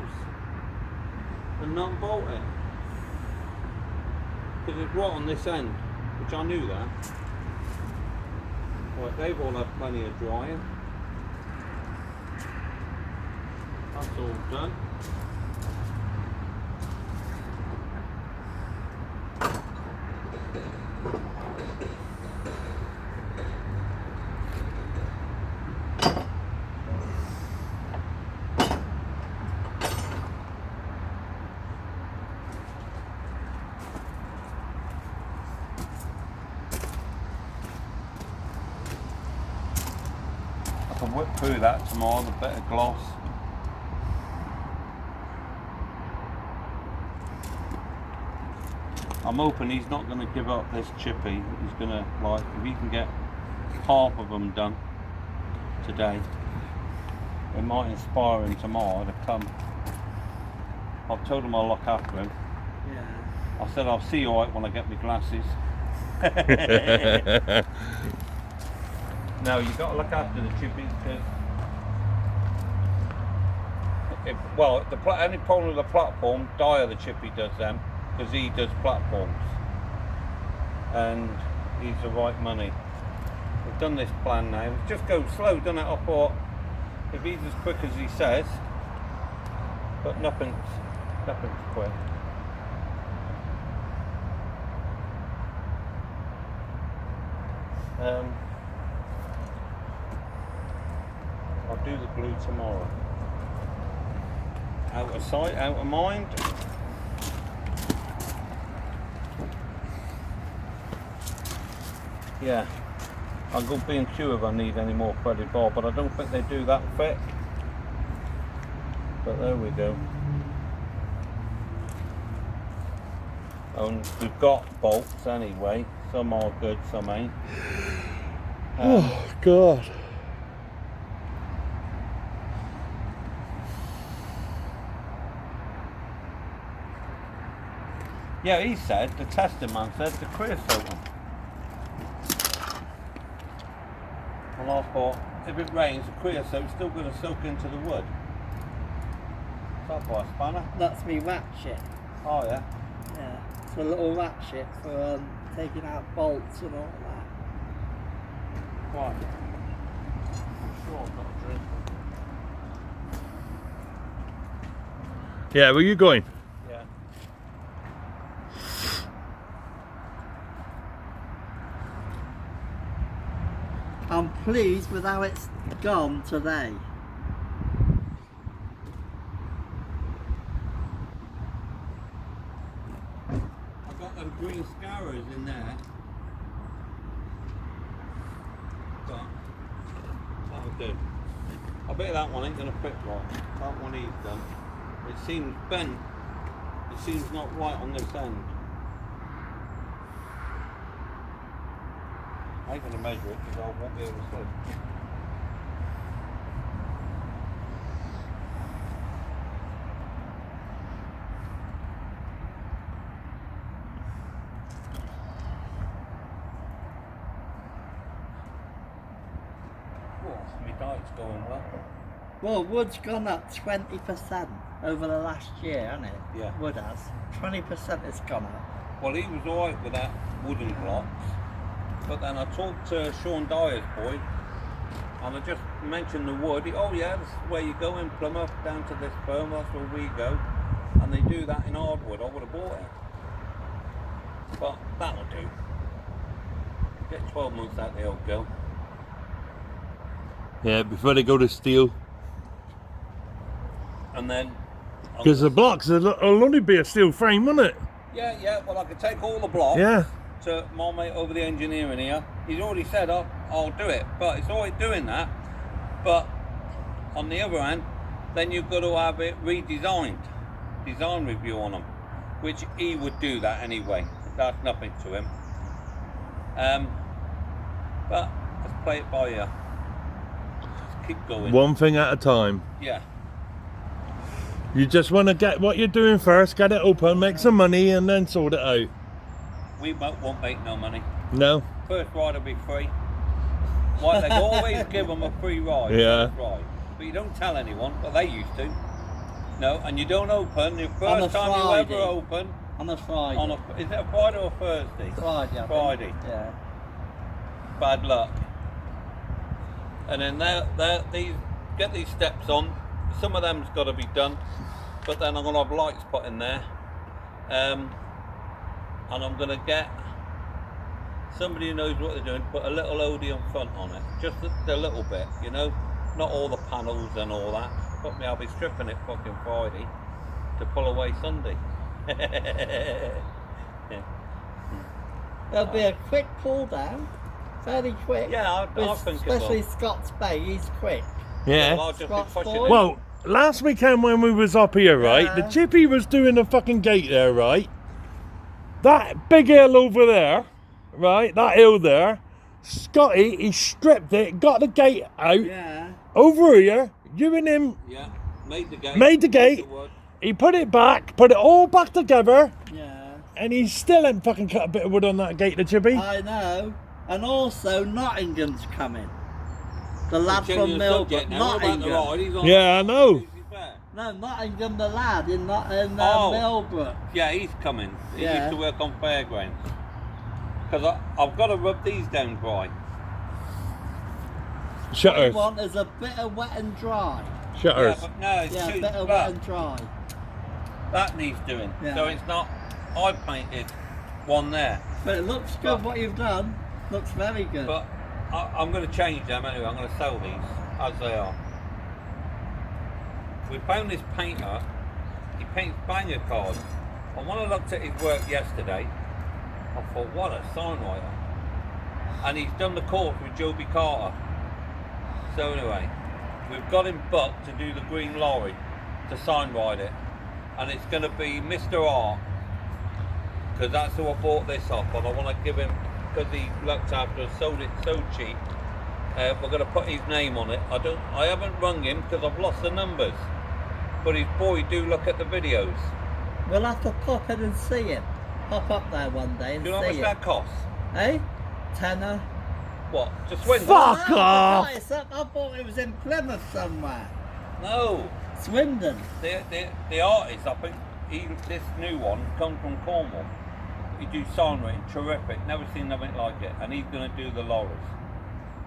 and nut and bolt it. Because it's right on this end, which I knew that. Right, they've all had plenty of drying. That's all done. through that tomorrow, the bit of gloss. I'm hoping he's not going to give up this chippy. He's going to, like, if he can get half of them done today, it might inspire him tomorrow to come. I've told him I'll look after him. Yeah. I said I'll see you alright when I get my glasses. No, you've got to look after the chippies because any problem with the platform, Dyer the chippy does them because he does platforms and he's the right money. We've done this plan now. It just goes slow, doesn't it? I thought if he's as quick as he says, but nothing's quick. I'll do the glue tomorrow. Out of sight, out of mind. Yeah, I'll go B&Q if I need any more threaded bar, but I don't think they do that thick. But there we go. And we've got bolts anyway. Some are good, some ain't. Oh God. Yeah, he said, the testing man said, the creosote one. And I thought, if it rains, the creosote's still going to soak into the wood. Is that by a spanner? That's me ratchet. Oh yeah. Yeah. It's a little ratchet for taking out bolts and all that. Right. I'm sure I've got a drink. Yeah, where are you going? Yeah. I'm pleased with how it's gone today. I've got them green scarrows in there. But that'll do. I bet that one ain't gonna fit right. That one he's done. It seems bent. It seems not right on this end. I ain't gonna measure it because I won't be able to see. Oh, my diet's going well. Well, wood's gone up 20% over the last year, hasn't it? Yeah. Wood has. 20% it's gone up. Well, he was alright with that wooden blocks, but then I talked to Sean Dyer's boy, and I just mentioned the wood. Oh yeah, this is where you go in Plymouth, down to this firm, that's where we go, and they do that in hardwood. I would have bought it, but that'll do. Get 12 months out the old girl. Yeah, before they go to steel. And then... Because the blocks will only be a steel frame, won't it? Yeah, well I could take all the blocks. Yeah. To my mate over the engineering here. He's already said I'll do it, but it's alright doing that. But on the other hand, then you've got to have it redesigned, design review on them, which he would do that anyway. That's nothing to him. But let's play it by ear. Let's keep going. One thing at a time. Yeah. You just want to get what you're doing first, get it open, make some money, and then sort it out. We won't make no money. No? First ride will be free. Why they always give them a free ride. Yeah. First ride. But you don't tell anyone, but they used to. No, and you don't open. The On a first time you Friday. ever open. On a Friday. Is it a Friday or Thursday? Friday. I think. Friday. Yeah. Bad luck. And then these get these steps on. Some of them's got to be done, but then I'm gonna have lights put in there. And I'm going to get somebody who knows what they're doing, put a little Odeon front on it, just a little bit, you know, not all the panels and all that. But me, I'll be stripping it fucking Friday to pull away Sunday. There'll be a quick pull down. fairly quick. Yeah, I think it will. especially Scott's Bay, he's quick. Yeah. Well, I'll just be Scott's pushing boy. it. Well, last weekend when we was up here, right, the Yeah. chippy was doing the fucking gate there, right? That big hill over there, right, that hill there, Scotty, he stripped it, got the gate out, Yeah. over here, you and him Yeah, made the gate. made the gate, wood. he put it back, put it all back together, Yeah. and he still ain't fucking cut a bit of wood on that gate, the chippy. I know. And also Nottingham's coming. The lad Changing from the subject Millbrook. now, what about the Nottingham. ride? He's on Yeah, I know. Tuesday fair. No, Nottingham, the lad in Oh. Millbrook. Yeah, he's coming. He Yeah. used to work on fairgrounds. Because I've got to rub these down dry. What you Shutters. want is a bit of wet and dry. Shutters. Yeah, but no, it's Yeah, a too bit of flat. wet and dry. That needs doing. Yeah. So it's not. I painted one there, But it looks good what you've done. Looks very good. but I'm going to change them anyway. I'm going to sell these as they are. We found this painter. He paints banger cards. And when I looked at his work yesterday, I thought, what a signwriter. And he's done the course with Joby Carter. So anyway, we've got him booked to do the green lorry to signwrite it. And it's going to be Mr. R. Because that's who I bought this off, and I want to give him, because he looked after us, sold it so cheap. We're going to put his name on it. I haven't rung him because I've lost the numbers. But his boy do look at the videos. We'll have to pop in and see him. Pop up there one day and Do you know how see much him. that costs? Eh? Tenner. What? Just Swindon? Fuck No, off! it's up. I thought it was in Plymouth somewhere. No. Swindon. The artist, I think, this new one comes from Cornwall. He do signwriting, terrific. Never seen nothing like it. And he's going to do the lorries.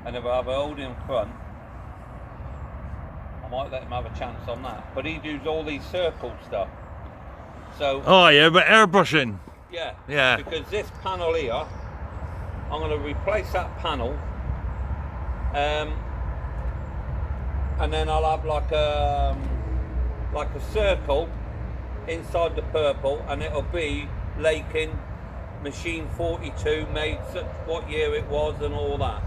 And if I have a hold in front, I might let him have a chance on that. But he does all these circle stuff. So Oh yeah, but airbrushing. yeah, Yeah. because this panel here, I'm going to replace that panel, and then I'll have like a circle inside the purple, and it'll be Lakin machine 42, made such what year it was and all that,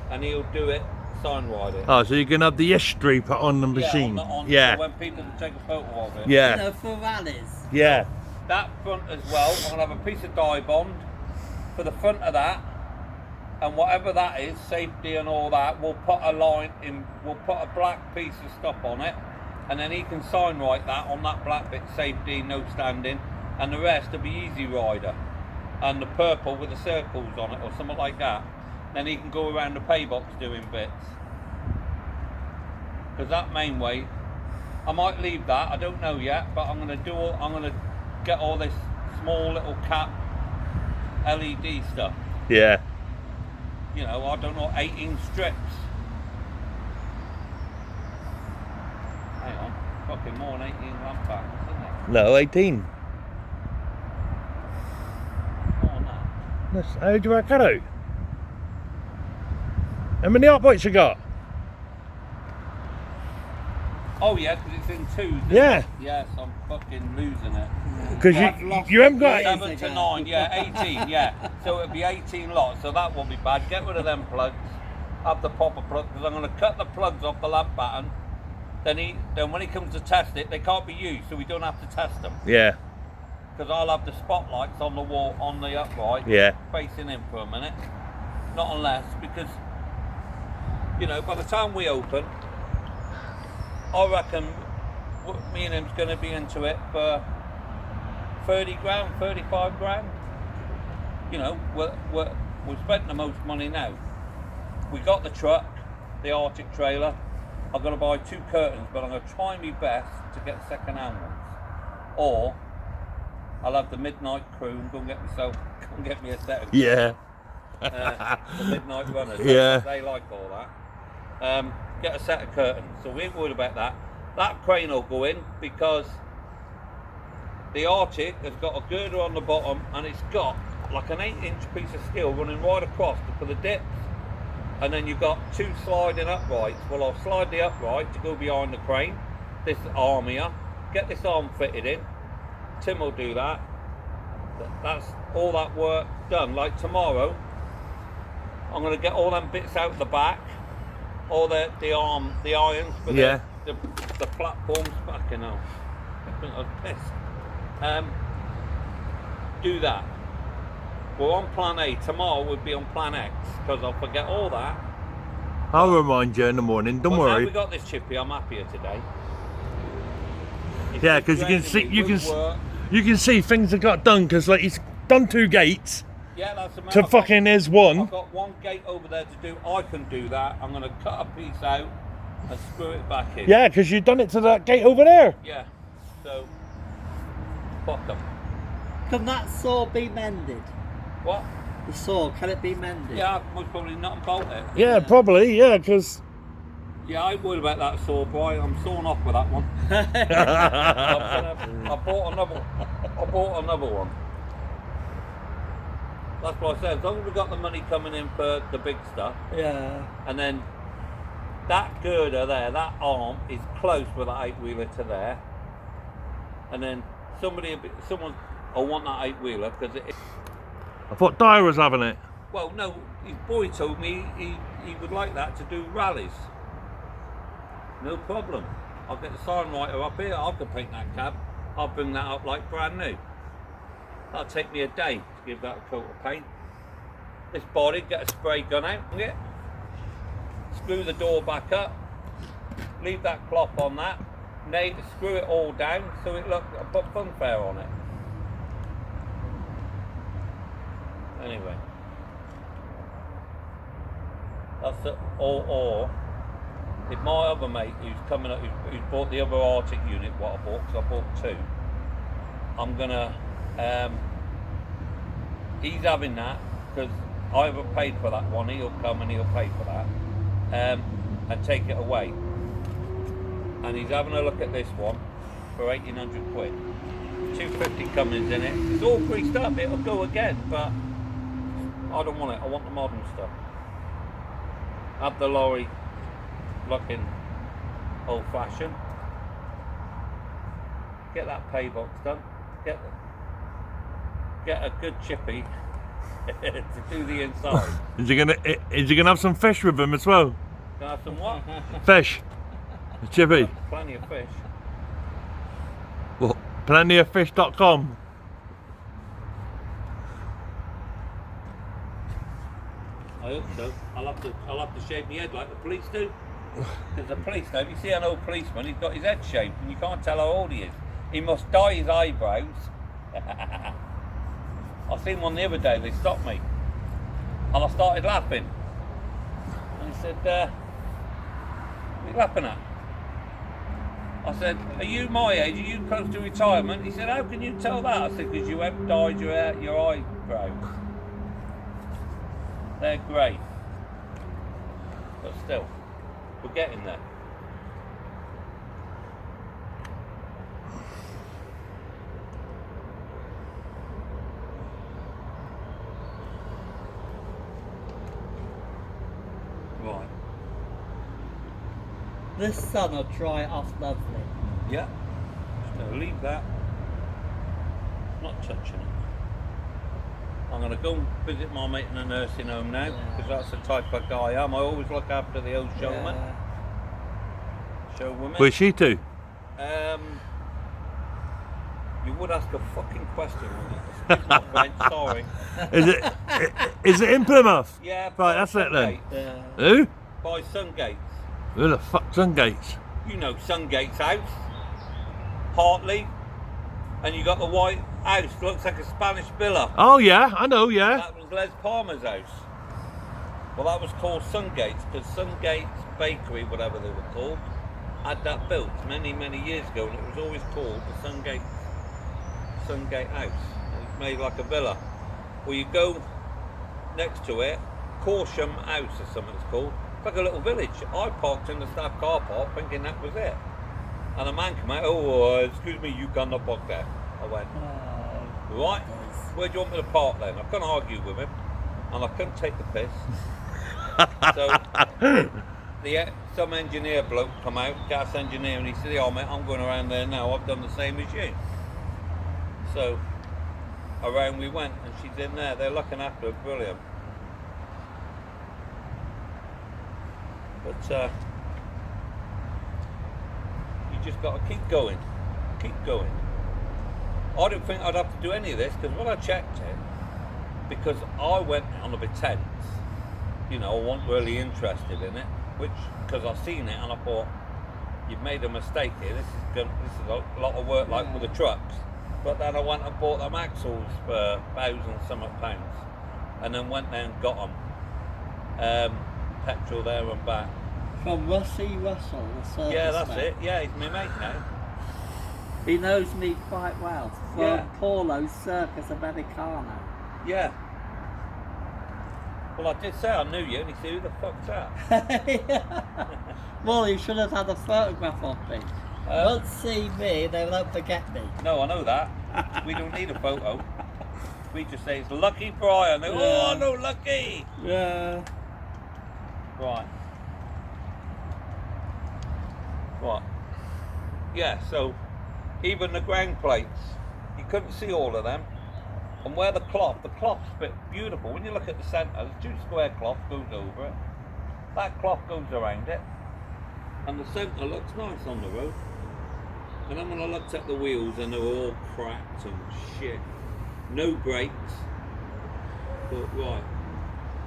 and he'll do it, signwrite it. Oh, so you can have the history put on the machine. Yeah, so when people can take a photo of it. Yeah. You know, for rallies. Yeah. That front as well, I'm going to have a piece of dye bond for the front of that, and whatever that is, safety and all that, we'll put a line in, we'll put a black piece of stuff on it, and then he can signwrite that on that black bit, safety, no standing, and the rest will be Easy Rider, and the purple with the circles on it or something like that. Then he can go around the pay box doing bits. Because that main way, I might leave that, I don't know yet, but I'm going to get all this small little cap LED stuff. Yeah. You know, I don't know, 18 strips. Hang on, fucking more than 18 lamp patterns, isn't it? No, 18. More than that. How do you work that out? How many uprights you got? Oh yeah, because it's in twos. Isn't Yeah. It? Yes, I'm fucking losing it. Because I've lost you haven't got. it. 7 to 9, yeah, 18, yeah. So it'll be 18 lots, so that won't be bad. Get rid of them plugs, have the proper plug, because I'm going to cut the plugs off the lamp pattern. Then when he comes to test it, they can't be used, so we don't have to test them. Yeah. Because I'll have the spotlights on the wall, on the upright, Yeah. facing in for a minute. Not unless, because, you know, by the time we open, I reckon me and him's going to be into it for 30 grand, 35 grand. You know, we've spent the most money now. We got the truck, the Arctic trailer. I've got to buy 2 curtains, but I'm going to try my best to get second-hand ones. Or I'll have the midnight crew and go and get me a set of Yeah. the midnight runners. Yeah. They like all that. Get a set of curtains. So we ain't worried about that. That crane will go in because the Arctic has got a girder on the bottom and it's got like an 8-inch piece of steel running right across for the dips. And then you've got 2 sliding uprights. Well, I'll slide the upright to go behind the crane. This arm here. Get this arm fitted in. Tim will do that. That's all that work done. Like tomorrow, I'm going to get all them bits out the back, all the irons for Yeah. the platforms. Fucking hell. I think I was pissed. Do that. We're on plan A. Tomorrow we'll be on plan X because I'll forget all that. I'll remind you in the morning. Don't But worry. now we got this chippy, I'm happier today. It's Yeah, just because you can draining see me you can with work. you can see things have got done because like he's done 2 gates Yeah, that's the to fucking his one. I've got one gate over there to do. I can do that. I'm going to cut a piece out and screw it back in. Yeah, because you've done it to that gate over there. Yeah. So, fuck them. Can that saw be mended? What? The saw, can it be mended? Yeah, I most probably not and bolt it. Yeah, probably. Yeah, because Yeah, I worried about that saw, boy. I'm sawing off with that one. I bought another one. That's what I said. As long as we got the money coming in for the big stuff, Yeah. and then that girder there, that arm is close with that 8-wheeler to there, and then someone will want that 8-wheeler because it. I thought Dyer was having it. Well, no, his boy told me he would like that to do rallies. No problem. I'll get the sign writer up here. I can paint that cab. I'll bring that up like brand new. That'll take me a day to give that a coat of paint. This body, get a spray gun out, yeah. Screw the door back up. Leave that cloth on that. Screw it all down so it looks. I put funfair on it. Anyway, that's it. Or if my other mate who's coming up, who's bought the other Arctic unit, what I bought, because I bought 2, I'm gonna. He's having that because I haven't paid for that one. He'll come and he'll pay for that and take it away. And he's having a look at this one for 1,800 quid. 250 Cummins in it. It's all greased up. It'll go again, but I don't want it. I want the modern stuff. Have the lorry looking old-fashioned. Get that pay box done. Get a good chippy to do the inside. Is he gonna have some fish with him as well? Can I have some what? Fish. Chippy. Plenty of fish. What? Plentyoffish.com. I hope so. I'll have to shave my head like the police do. Because the police, now if you see an old policeman, he's got his head shaved and you can't tell how old he is. He must dye his eyebrows. I seen one the other day, they stopped me. And I started laughing. And he said, what are you laughing at? I said, are you my age? Are you close to retirement? He said, how can you tell that? I said, because you haven't dyed your eyebrows. They're grey. But still, we're getting there. Right. This sun will dry it off lovely. Yeah. Just going to leave that. Not touching it. I'm going to go and visit my mate in a nursing home now, because that's the type of guy I am. I always look after the old showman. Showwomen. Where's she to? You would ask a fucking question, wouldn't you? Excuse my French, sorry. Is it in Plymouth? Yeah. Right, that's it then. Yeah. Who? By Sungates. Who the fuck's Sungates? You know Sungates house. Hartley. And you got the white house, looks like a Spanish villa. Oh yeah, I know, yeah. That was Les Palmer's house. Well, that was called Sungates, because Sungates Bakery, whatever they were called, had that built many, many years ago, and it was always called the Sungate House. And it's made like a villa. Well, you go next to it, Corsham House or something it's called. It's like a little village. I parked in the staff car park thinking that was it. And a man came out, excuse me, you cannot park there. I went, right, where do you want me to park then? I couldn't argue with him, and I couldn't take the piss. So, some engineer bloke come out, gas engineer, and he said, oh mate, I'm going around there now, I've done the same as you. So, around we went, and she's in there, they're looking after her, brilliant. But you just got to keep going. Keep going. I didn't think I'd have to do any of this because when I checked it, because I went on a bit tense, you know, I wasn't really interested in it, which, because I've seen it and I thought, you've made a mistake here, this is a lot of work like with the trucks. But then I went and bought them axles for £1,000 and then went there and got them. Petrol there and back. From Russie Russell, the circus Yeah, that's man. it. Yeah, he's my mate now. He knows me quite well. From Yeah. Paulo's Circus Americana. Yeah. Well, I did say I knew you, and he said, who the fuck's that? Well, you should have had a photograph of me. Don't see me, they won't forget me. No, I know that. We don't need a photo. We just say it's Lucky Brian. They, oh, no, Lucky. Yeah. Right. Right. Yeah, so even the ground plates, you couldn't see all of them. And where the cloth's a bit beautiful. When you look at the centre, there's 2 square cloth goes over it. That cloth goes around it. And the centre looks nice on the road. And then when I looked at the wheels and they were all cracked and shit. No brakes. But right.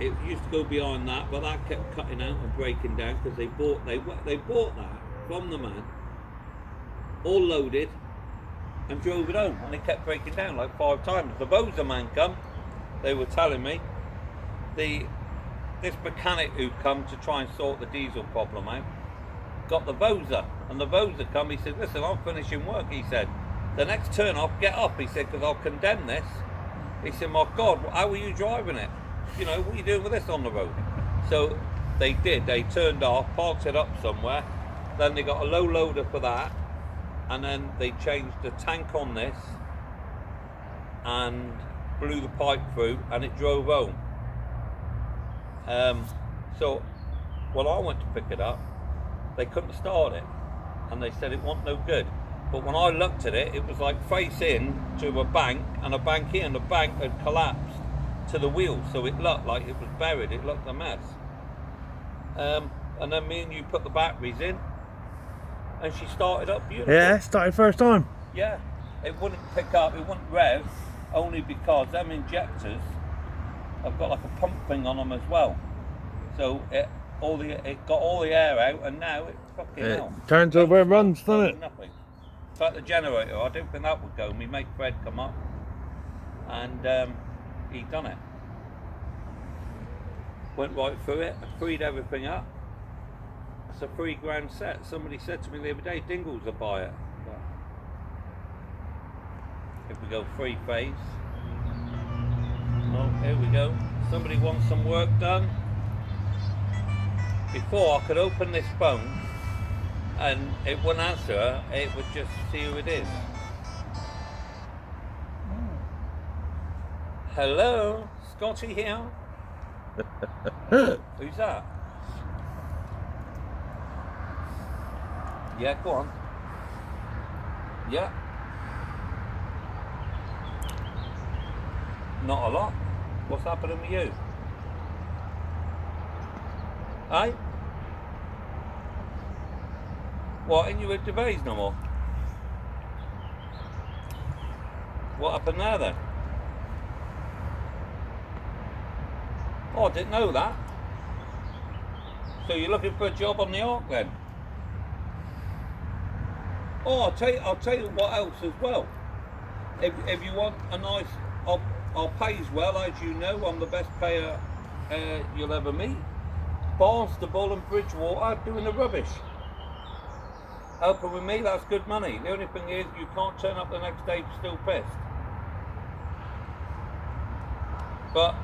It used to go behind that, but that kept cutting out and breaking down because they bought that from the man, all loaded, and drove it home, and it kept breaking down like 5 times. The Boza man come, they were telling me, this mechanic who come to try and sort the diesel problem out, got the Boza, and the Boza come, he said, listen, I'm finishing work, he said, the next turn off, get up, he said, because I'll condemn this. He said, my God, how are you driving it? You know, what are you doing with this on the road? So they did, they turned off, parked it up somewhere, then they got a low loader for that, and then they changed the tank on this and blew the pipe through and it drove home. So when I went to pick it up, they couldn't start it and they said it wasn't no good. But when I looked at it, it was like face in to a bank and a bank here, and the bank had collapsed to the wheel, so it looked like it was buried, it looked a mess. And then me and you put the batteries in and she started up beautiful. Yeah, started first time. Yeah, it wouldn't pick up, it wouldn't rev, only because them injectors have got like a pump thing on them as well. So it got all the air out, and now it fucking out. Turns over and runs, doesn't it? Nothing. In fact, the generator, I didn't think that would go. Me mate Fred come up, and he done it. Went right through it, freed everything up. It's a £3 set. Somebody said to me the other day, Dingles will buy it. But if we go 3-phase. Oh, here we go. Somebody wants some work done. Before I could open this phone and it wouldn't answer, it would just see who it is. Hello, Scotty here. Who's that? Yeah, go on. Yeah. Not a lot. What's happening with you? Hey? What, ain't you with Devay's no more? What happened there then? Oh, I didn't know that. So you're looking for a job on the Ark then? Oh, I'll tell you what else as well. If you want a nice, I'll pay as well, as you know. I'm the best payer you'll ever meet. Barnstable and Bridgewater doing the rubbish. Helping with me, that's good money. The only thing is you can't turn up the next day still pissed. But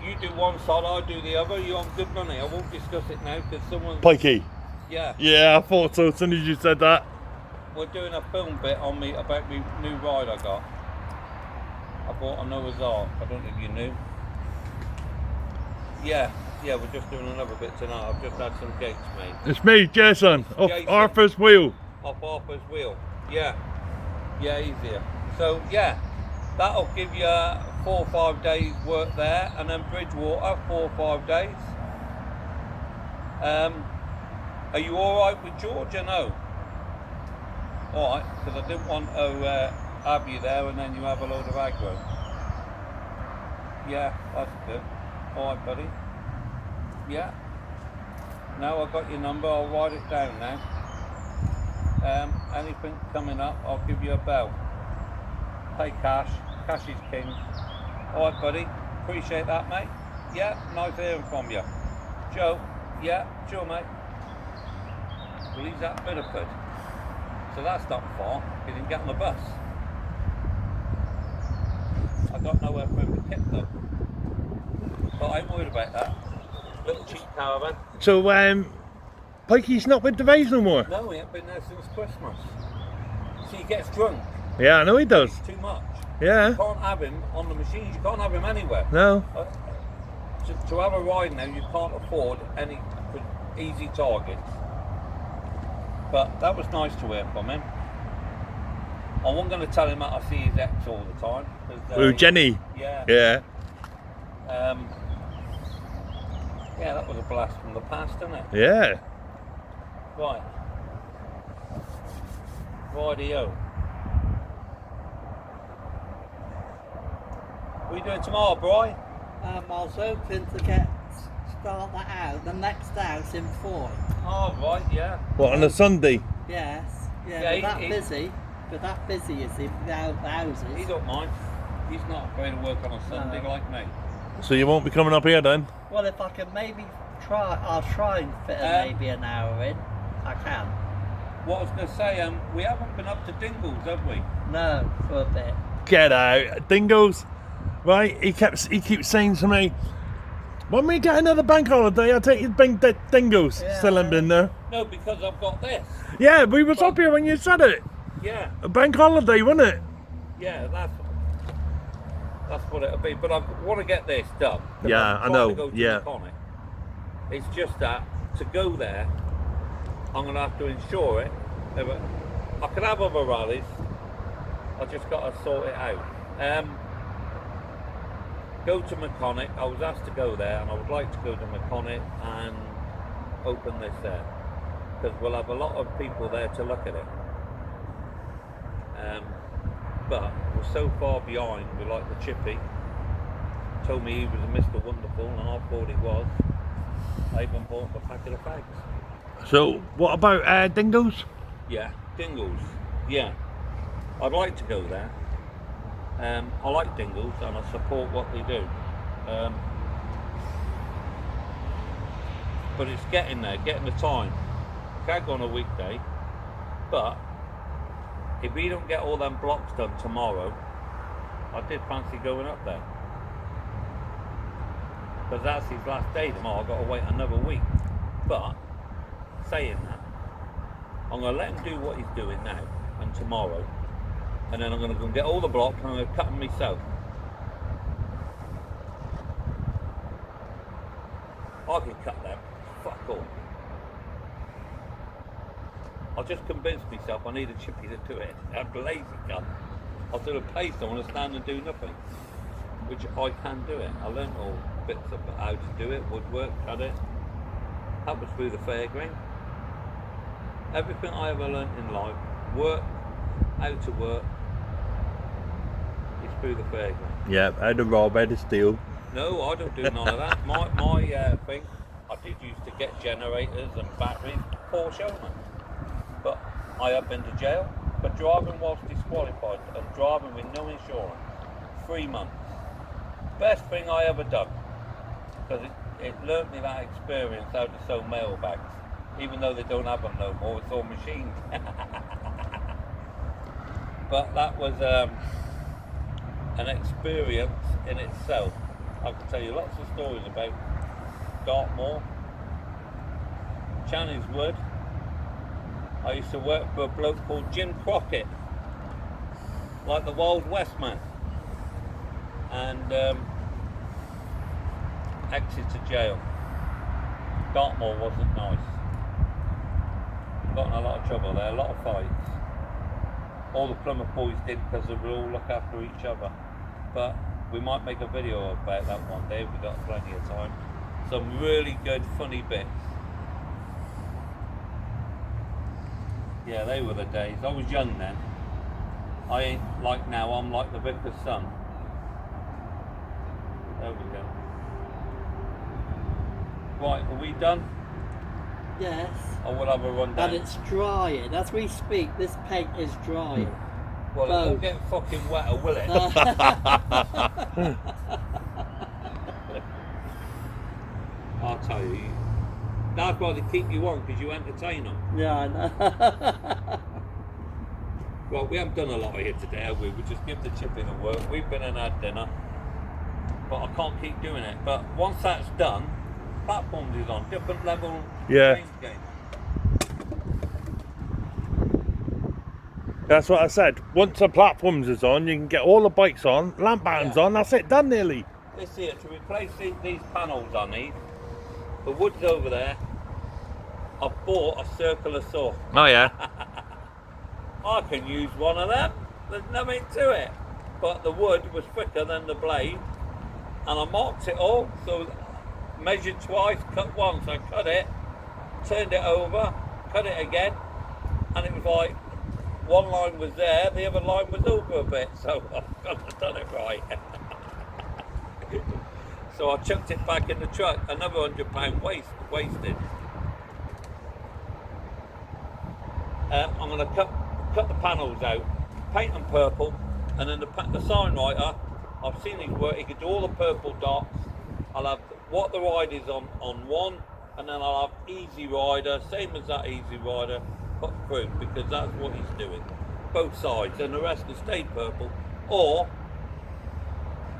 you do one side, I do the other, you're on good money. I won't discuss it now because someone's... Pikey. Yeah. Yeah, I thought so as soon as you said that. We're doing a film bit on me about my new ride I got. I bought a Noah's Ark, I don't know if you knew. Yeah, we're just doing another bit tonight. I've just had some gates made. It's me, Jason, off Jason. Arthur's wheel. Off Arthur's wheel. Yeah, easier. So yeah, that'll give you 4 or 5 days work there, and then Bridgewater 4 or 5 days. Are you alright with George or no? Alright, because I didn't want to have you there and then you have a load of aggro. Yeah, that's good. Alright, buddy. Yeah. Now I've got your number, I'll write it down now. Anything coming up, I'll give you a bell. Pay cash. Cash is king. Alright, buddy. Appreciate that, mate. Yeah, nice hearing from you. Joe. Yeah, sure, mate. Well, he's at Biddeford. So that's not far. He didn't get on the bus. I got nowhere for him to tip though. But I ain't worried about that. Little cheap caravan. So, Pikey's not with the Rays no more? No, he ain't been there since Christmas. See, he gets drunk. Yeah, I know he does. Too much. Yeah. You can't have him on the machines. You can't have him anywhere. No. To have a ride now, you can't afford any easy targets. But that was nice to hear from him. I wasn't going to tell him that I see his ex all the time. Ooh, Jenny. Yeah. Yeah. Yeah, that was a blast from the past, isn't it? Yeah. Right. Rightio. What are you doing tomorrow, Bri? I was hoping to start that out, the next house in Foy. Oh, right, yeah. What, on a Sunday? Yes, Yeah, but that busy is he, the houses. He don't mind. He's not afraid to work on a Sunday No. like me. So you won't be coming up here then? Well, if I can maybe I'll try and fit maybe an hour in. I can. What I was going to say, we haven't been up to Dingles, have we? No, for a bit. Get out. Dingoes. Right, he keeps saying to me, when we get another bank holiday, I'll take you to bring Dingoes. Yeah. Still haven't been there. No, because I've got this. Yeah, we was up here when you said it. Yeah, A bank holiday, wasn't it? yeah, that's what it'll be. But I want to get this done. 'Cause Yeah, I'm I trying know, to go to yeah. Iconic. It's just that to go there, I'm going to have to insure it. I can have other rallies. I just got to sort it out. Go to Mechanic. I was asked to go there, and I would like to go to Mechanic and open this there because we'll have a lot of people there to look at it. But we're so far behind. We like the Chippy. Told me he was a Mr. Wonderful, and I thought he was. I even bought a packet of fags. So, what about Dingoes? Yeah, Dingles. Yeah, I'd like to go there. I like Dingles and I support what they do. But it's getting there, getting the time. Can't go on a weekday, but if we don't get all them blocks done tomorrow, I did fancy going up there. Because that's his last day tomorrow, I've got to wait another week. But, saying that, I'm going to let him do what he's doing now and tomorrow, and then I'm going to go and get all the blocks and I'm going to cut them myself. I can cut them, fuck all. I just convinced myself I need a Chippy to do it. I'm lazy gun. I'll do a place, I want to stand and do nothing. Which I can do it. I learned all bits of how to do it, woodwork, cut it. That was through the fairground. Everything I ever learnt in life, work, how to work, is through the fairground. Yeah, how to rob, how to steal. No, I don't do none of that. My thing, I did used to get generators and batteries, poor showman. But I have been to jail for driving whilst disqualified and driving with no insurance. 3 months. Best thing I ever done. Because it learnt me that experience how to sew mailbags. Even though they don't have them no more, it's all machines. But that was an experience in itself. I can tell you lots of stories about Dartmoor, Channings Wood. I used to work for a bloke called Jim Crockett, like the Wild West man, and exit to jail. Dartmoor wasn't nice. Got in a lot of trouble there, a lot of fights. All the Plymouth boys did because they would all look after each other. But we might make a video about that one day if we've got plenty of time. Some really good funny bits. Yeah, they were the days. I was young then. I ain't like now, I'm like the vicar's son. There we go. Right, are we done? Yes. Or we'll have a run down? And it's drying. As we speak, this paint is drying. Well, it won't get fucking wetter, will it? I'll tell you. That's why they keep you on, because you entertain them. Yeah, I know. Well, we haven't done a lot here today, have we? We just give the chipping a work. We've been and had dinner. But I can't keep doing it. But once that's done, platforms is on. Different level game. That's what I said. Once the platforms is on, you can get all the bikes on, lamp buttons on, that's it, done nearly. This here, to replace these panels I need, the wood's over there. I bought a circular saw. Oh yeah. I can use one of them. There's nothing to it. But the wood was thicker than the blade, and I marked it all. So measured twice, cut once. I cut it, turned it over, cut it again, and it was like one line was there, the other line was over a bit. So I've done it right. So I chucked it back in the truck. Another £100 wasted. I'm going to cut the panels out, paint them purple, and then the sign writer, I've seen his work, he could do all the purple dots. I'll have what the ride is on one, and then I'll have Easy Rider, same as that Easy Rider, put through, because that's what he's doing. Both sides, and the rest will stay purple. Or,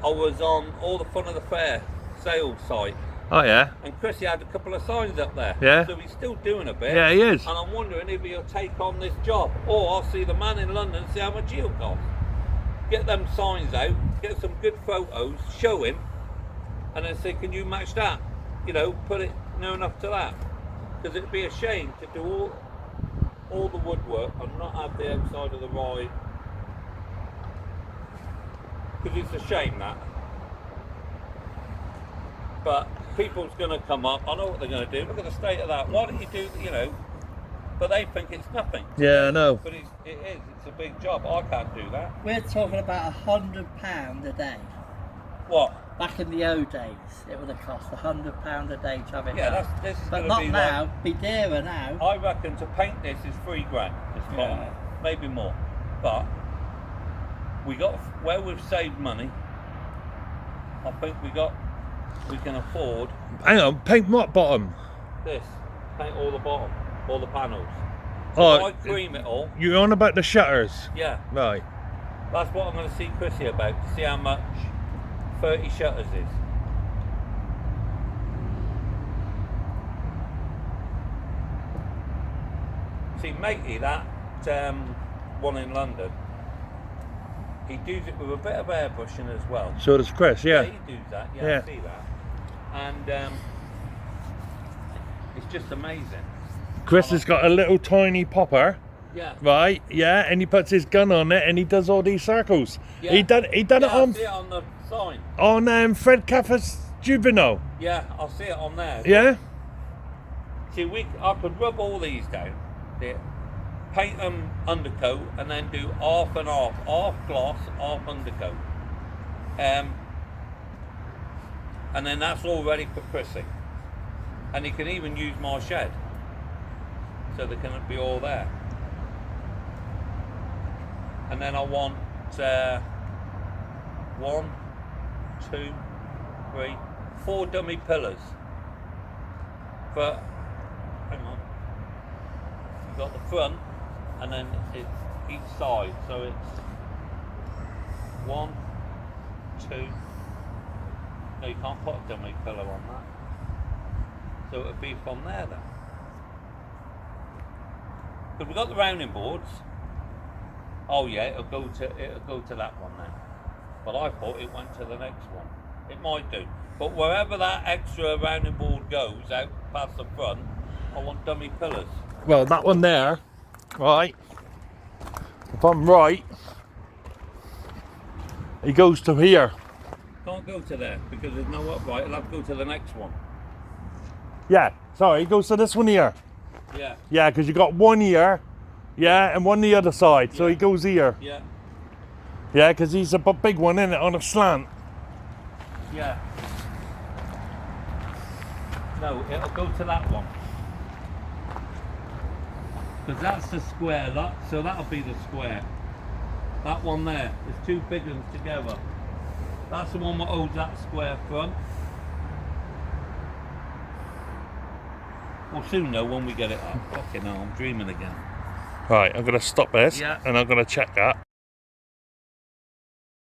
I was on All the Fun of the Fair sales site. Oh yeah. And Chrissy had a couple of signs up there. Yeah. So he's still doing a bit. Yeah, he is. And I'm wondering if he'll take on this job. Or I'll see the man in London and see how much he'll cost. Get them signs out, get some good photos, show him, and then say, can you match that? You know, put it near enough to that. Because it'd be a shame to do all the woodwork and not have the outside of the ride. Because it's a shame that. But people's going to come up, I know what they're going to do, look at the state of that, why don't you do, you know, but they think it's nothing. Yeah, I know. But it is, it's a big job, I can't do that. We're talking about £100 a day. What? Back in the old days, it would have cost £100 a day to have it Yeah, done. this is But going not to be now, like, be dearer now. I reckon to paint this is £3,000, it's fine, Yeah. maybe more. But, we got, where we've saved money, I think we can afford Hang on, paint what bottom? this, paint all the bottom, all the panels. Oh, If I cream it all, you're on about the shutters? yeah, Right. that's what I'm going to see Chrissy about, to see how much 30 shutters is. See, matey, that one in London, he does it with a bit of airbrushing as well. So does Chris, yeah. He does that, yeah, Yeah. I see that. And it's just amazing. Chris has got a little tiny popper, Yeah. right? Yeah, and he puts his gun on it and he does all these circles. Yeah. He done Yeah, it I on see it on the sign. Fred Caffer's Juvenile. Yeah, I'll see it on there. Yeah. See, I could rub all these down, paint them undercoat, and then do half and half gloss, half undercoat. And then that's all ready for Chrissy. And you can even use my shed, so they can be all there. And then I want 1, 2, 3, 4 dummy pillars. But hang on, you've got the front, and then it's each side. So it's 1, 2. No, you can't put a dummy pillar on that. So it would be from there then. But we've got the rounding boards. Oh yeah, it'll go to that one then. But I thought it went to the next one. It might do. But wherever that extra rounding board goes out past the front, I want dummy pillars. Well, that one there, right? If I'm right, he goes to here. Can't go to there because there's no upright. It'll have to go to the next one. Yeah, sorry, he goes to this one here. Yeah. Yeah, because you got one here, Yeah, and one the other side, so he goes here. Yeah. Yeah, because he's a big one, isn't it, on a slant. Yeah. No, it'll go to that one. Because that's the square, so that'll be the square. That one there, there's two big ones together. That's the one that holds that square front. We'll soon know when we get it up. Fucking hell, I'm dreaming again. Right, I'm going to stop this, Yeah. and I'm going to check that.